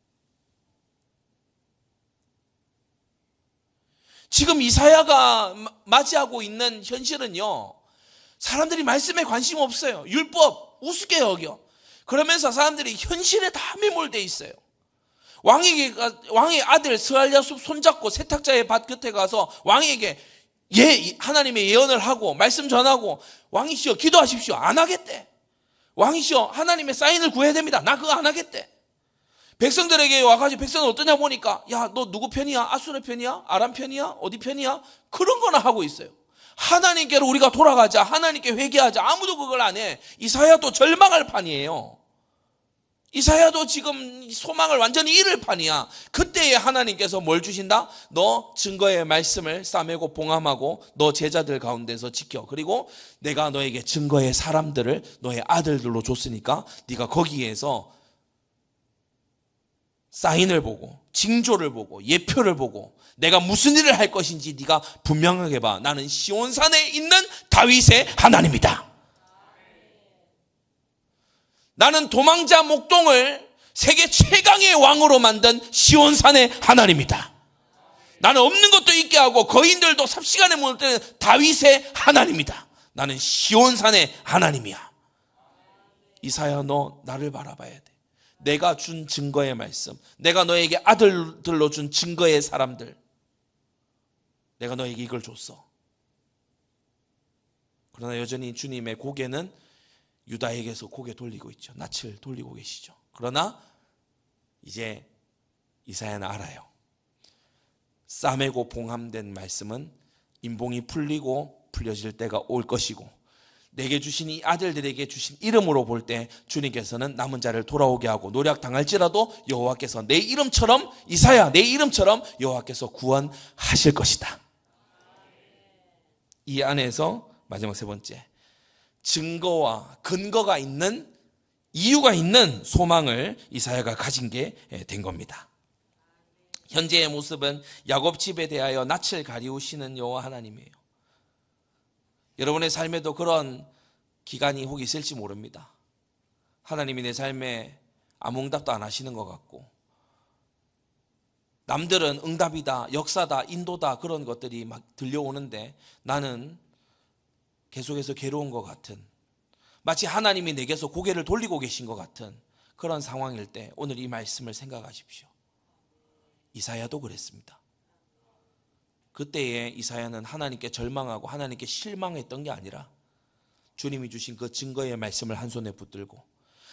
지금 이사야가 맞이하고 있는 현실은요, 사람들이 말씀에 관심 없어요. 율법 우습게 여겨. 그러면서 사람들이 현실에 다 매몰되어 있어요. 왕의 아들 스알야숲 손잡고 세탁자의 밭 곁에 가서 왕에게 하나님의 예언을 하고 말씀 전하고, 왕이시여 기도하십시오. 안 하겠대. 왕이시여 하나님의 사인을 구해야 됩니다. 나 그거 안 하겠대. 백성들에게 와가지고 백성은 어떠냐 보니까, 야, 너 누구 편이야? 아수르 편이야? 아람 편이야? 어디 편이야? 그런 거나 하고 있어요. 하나님께로 우리가 돌아가자, 하나님께 회개하자. 아무도 그걸 안 해. 이사야도 절망할 판이에요. 이사야도 지금 소망을 완전히 잃을 판이야. 그때에 하나님께서 뭘 주신다? 너 증거의 말씀을 싸매고 봉함하고 너 제자들 가운데서 지켜. 그리고 내가 너에게 증거의 사람들을 너의 아들들로 줬으니까 네가 거기에서 사인을 보고 징조를 보고 예표를 보고 내가 무슨 일을 할 것인지 네가 분명하게 봐. 나는 시온산에 있는 다윗의 하나님이다. 나는 도망자 목동을 세계 최강의 왕으로 만든 시온산의 하나님이다. 나는 없는 것도 있게 하고 거인들도 삽시간에 문을 뜨는 다윗의 하나님이다. 나는 시온산의 하나님이야. 이사야, 너 나를 바라봐야 돼. 내가 준 증거의 말씀, 내가 너에게 아들들로 준 증거의 사람들, 내가 너에게 이걸 줬어. 그러나 여전히 주님의 고개는 유다에게서 고개 돌리고 있죠. 낯을 돌리고 계시죠. 그러나 이제 이사야는 알아요. 싸매고 봉함된 말씀은 인봉이 풀리고 풀려질 때가 올 것이고, 내게 주신 이 아들들에게 주신 이름으로 볼 때 주님께서는 남은 자를 돌아오게 하고 노략당할지라도 여호와께서 내 이름처럼 이사야 내 이름처럼 여호와께서 구원하실 것이다. 이 안에서 마지막 세 번째, 증거와 근거가 있는, 이유가 있는 소망을 이사야가 가진 게 된 겁니다. 현재의 모습은 야곱 집에 대하여 낯을 가리우시는 여호와 하나님이에요. 여러분의 삶에도 그런 기간이 혹 있을지 모릅니다. 하나님이 내 삶에 아무 응답도 안 하시는 것 같고, 남들은 응답이다, 역사다, 인도다 그런 것들이 막 들려오는데 나는 계속해서 괴로운 것 같은, 마치 하나님이 내게서 고개를 돌리고 계신 것 같은 그런 상황일 때 오늘 이 말씀을 생각하십시오. 이사야도 그랬습니다. 그때에 이사야는 하나님께 절망하고 하나님께 실망했던 게 아니라 주님이 주신 그 증거의 말씀을 한 손에 붙들고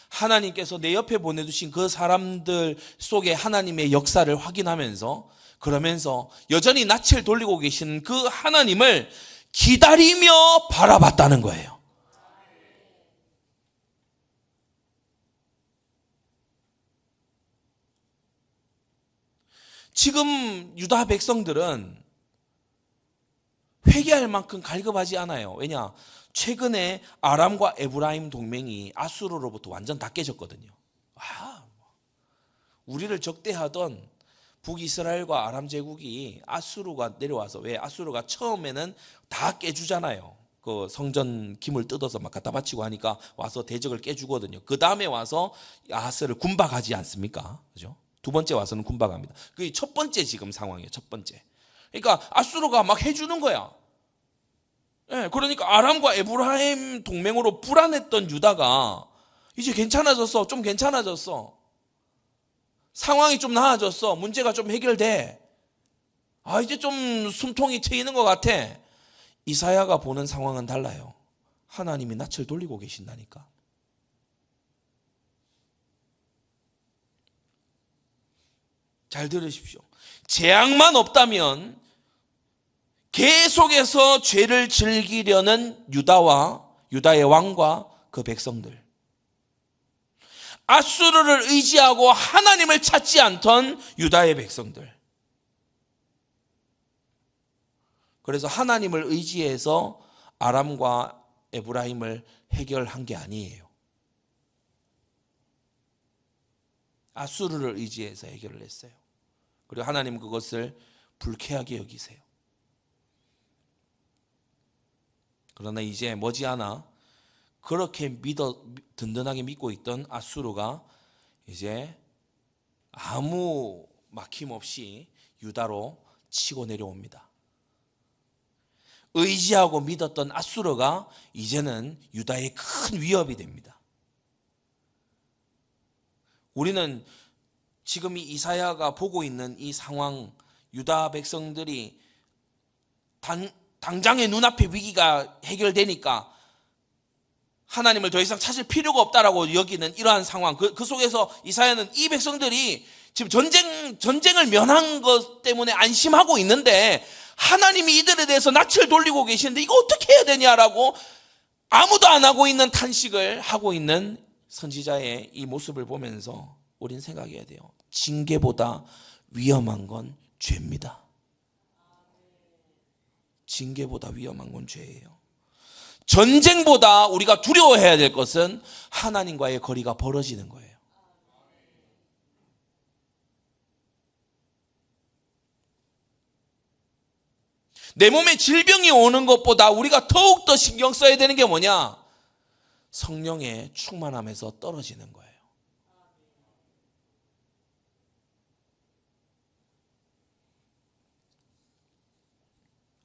하나님께서 내 옆에 보내주신 그 사람들 속에 하나님의 역사를 확인하면서, 그러면서 여전히 낯을 돌리고 계신 그 하나님을 기다리며 바라봤다는 거예요. 지금 유다 백성들은 회개할 만큼 갈급하지 않아요. 왜냐? 최근에 아람과 에브라임 동맹이 아수르로부터 완전 다 깨졌거든요. 우리를 적대하던 북이스라엘과 아람 제국이 아수르가 내려와서, 왜? 아수르가 처음에는 다 깨주잖아요. 그 성전 기물 뜯어서 막 갖다 바치고 하니까 와서 대적을 깨주거든요. 그 다음에 와서 아하스를 군박하지 않습니까? 그죠? 두 번째 와서는 군박합니다. 그게 첫 번째 지금 상황이에요. 첫 번째. 그러니까 아수르가 막 해주는 거야. 예, 그러니까 아람과 에브라임 동맹으로 불안했던 유다가 이제 괜찮아졌어. 좀 괜찮아졌어. 상황이 좀 나아졌어. 문제가 좀 해결돼. 이제 좀 숨통이 트이는 것 같아. 이사야가 보는 상황은 달라요. 하나님이 낯을 돌리고 계신다니까. 잘 들으십시오. 재앙만 없다면 계속해서 죄를 즐기려는 유다의 왕과 그 백성들, 아수르를 의지하고 하나님을 찾지 않던 유다의 백성들, 그래서 하나님을 의지해서 아람과 에브라임을 해결한 게 아니에요. 아수르를 의지해서 해결을 했어요. 그리고 하나님 그것을 불쾌하게 여기세요. 그러나 이제 머지않아 그렇게 든든하게 믿고 있던 아수르가 이제 아무 막힘없이 유다로 치고 내려옵니다. 의지하고 믿었던 아수르가 이제는 유다의 큰 위협이 됩니다. 우리는 지금 이 이사야가 보고 있는 이 상황, 유다 백성들이 당장의 눈앞의 위기가 해결되니까 하나님을 더 이상 찾을 필요가 없다라고 여기는 이러한 상황, 그 속에서 이사야는 이 백성들이 지금 전쟁을 면한 것 때문에 안심하고 있는데 하나님이 이들에 대해서 낯을 돌리고 계시는데 이거 어떻게 해야 되냐라고 아무도 안 하고 있는 탄식을 하고 있는 선지자의 이 모습을 보면서 우린 생각해야 돼요. 징계보다 위험한 건 죄입니다. 징계보다 위험한 건 죄예요. 전쟁보다 우리가 두려워해야 될 것은 하나님과의 거리가 벌어지는 거예요. 내 몸에 질병이 오는 것보다 우리가 더욱더 신경 써야 되는 게 뭐냐? 성령의 충만함에서 떨어지는 거예요.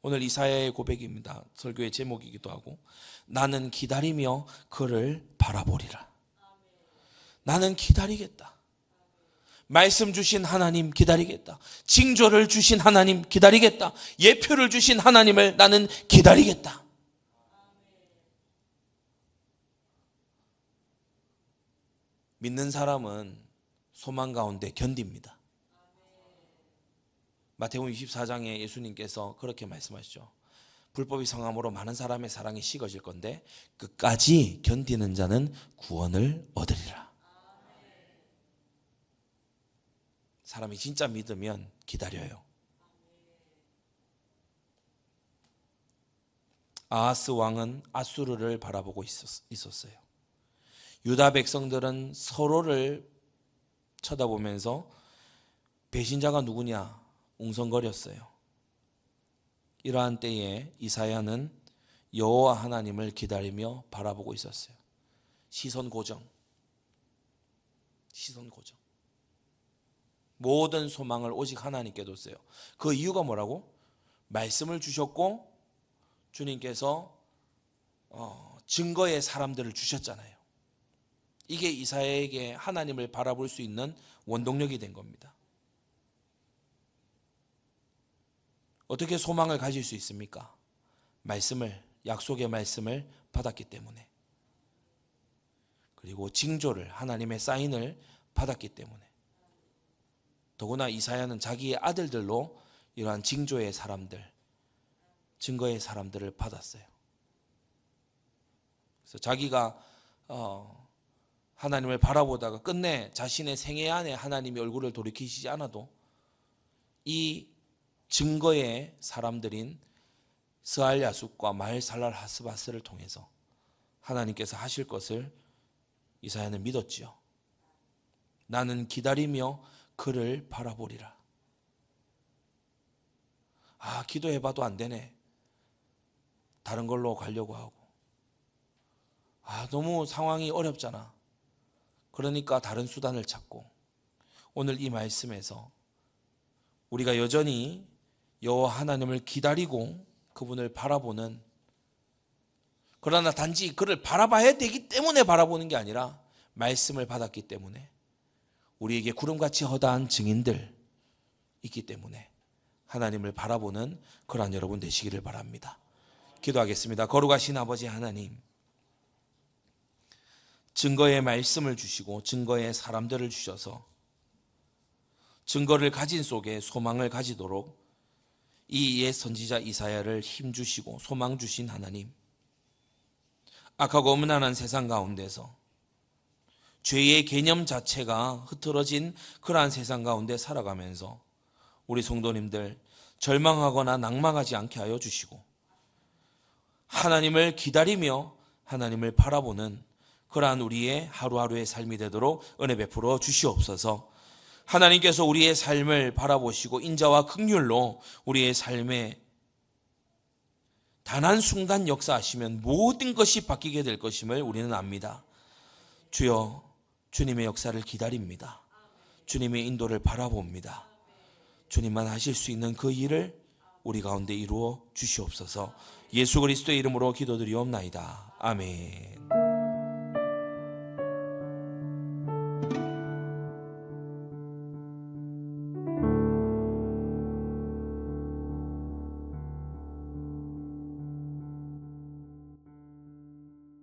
오늘 이사야의 고백입니다. 설교의 제목이기도 하고, 나는 기다리며 그를 바라보리라. 나는 기다리겠다. 말씀 주신 하나님 기다리겠다. 징조를 주신 하나님 기다리겠다. 예표를 주신 하나님을 나는 기다리겠다. 믿는 사람은 소망 가운데 견딥니다. 마태복음 24장에 예수님께서 그렇게 말씀하시죠. 불법이 성함으로 많은 사람의 사랑이 식어질 건데 끝까지 견디는 자는 구원을 얻으리라. 사람이 진짜 믿으면 기다려요. 아하스 왕은 아수르를 바라보고 있었어요. 유다 백성들은 서로를 쳐다보면서 배신자가 누구냐 웅성거렸어요. 이러한 때에 이사야는 여호와 하나님을 기다리며 바라보고 있었어요. 시선 고정. 모든 소망을 오직 하나님께 뒀어요. 그 이유가 뭐라고? 말씀을 주셨고 주님께서 증거의 사람들을 주셨잖아요. 이게 이사야에게 하나님을 바라볼 수 있는 원동력이 된 겁니다. 어떻게 소망을 가질 수 있습니까? 약속의 말씀을 받았기 때문에. 그리고 징조를, 하나님의 사인을 받았기 때문에. 더구나 이사야는 자기의 아들들로 이러한 징조의 사람들, 증거의 사람들을 받았어요. 그래서 자기가 하나님을 바라보다가 끝내 자신의 생애 안에 하나님의 얼굴을 돌이키시지 않아도 이 증거의 사람들인 스알야숫과 마헬살랄 하스바스를 통해서 하나님께서 하실 것을 이사야는 믿었지요. 나는 기다리며 그를 바라보리라. 기도해봐도 안 되네. 다른 걸로 가려고 하고. 너무 상황이 어렵잖아. 그러니까 다른 수단을 찾고. 오늘 이 말씀에서 우리가 여전히 여호와 하나님을 기다리고 그분을 바라보는, 그러나 단지 그를 바라봐야 되기 때문에 바라보는 게 아니라 말씀을 받았기 때문에 우리에게 구름같이 허다한 증인들 있기 때문에 하나님을 바라보는 그러한 여러분 되시기를 바랍니다. 기도하겠습니다. 거룩하신 아버지 하나님, 증거의 말씀을 주시고 증거의 사람들을 주셔서 증거를 가진 속에 소망을 가지도록 이 옛 선지자 이사야를 힘주시고 소망 주신 하나님, 악하고 음란한 세상 가운데서 죄의 개념 자체가 흐트러진 그러한 세상 가운데 살아가면서 우리 성도님들 절망하거나 낭망하지 않게 하여 주시고 하나님을 기다리며 하나님을 바라보는 그러한 우리의 하루하루의 삶이 되도록 은혜 베풀어 주시옵소서. 하나님께서 우리의 삶을 바라보시고 인자와 긍휼로 우리의 삶에 단 한순간 역사하시면 모든 것이 바뀌게 될 것임을 우리는 압니다. 주여, 주님의 역사를 기다립니다. 주님의 인도를 바라봅니다. 주님만 하실 수 있는 그 일을 우리 가운데 이루어 주시옵소서. 예수 그리스도의 이름으로 기도드리옵나이다. 아멘.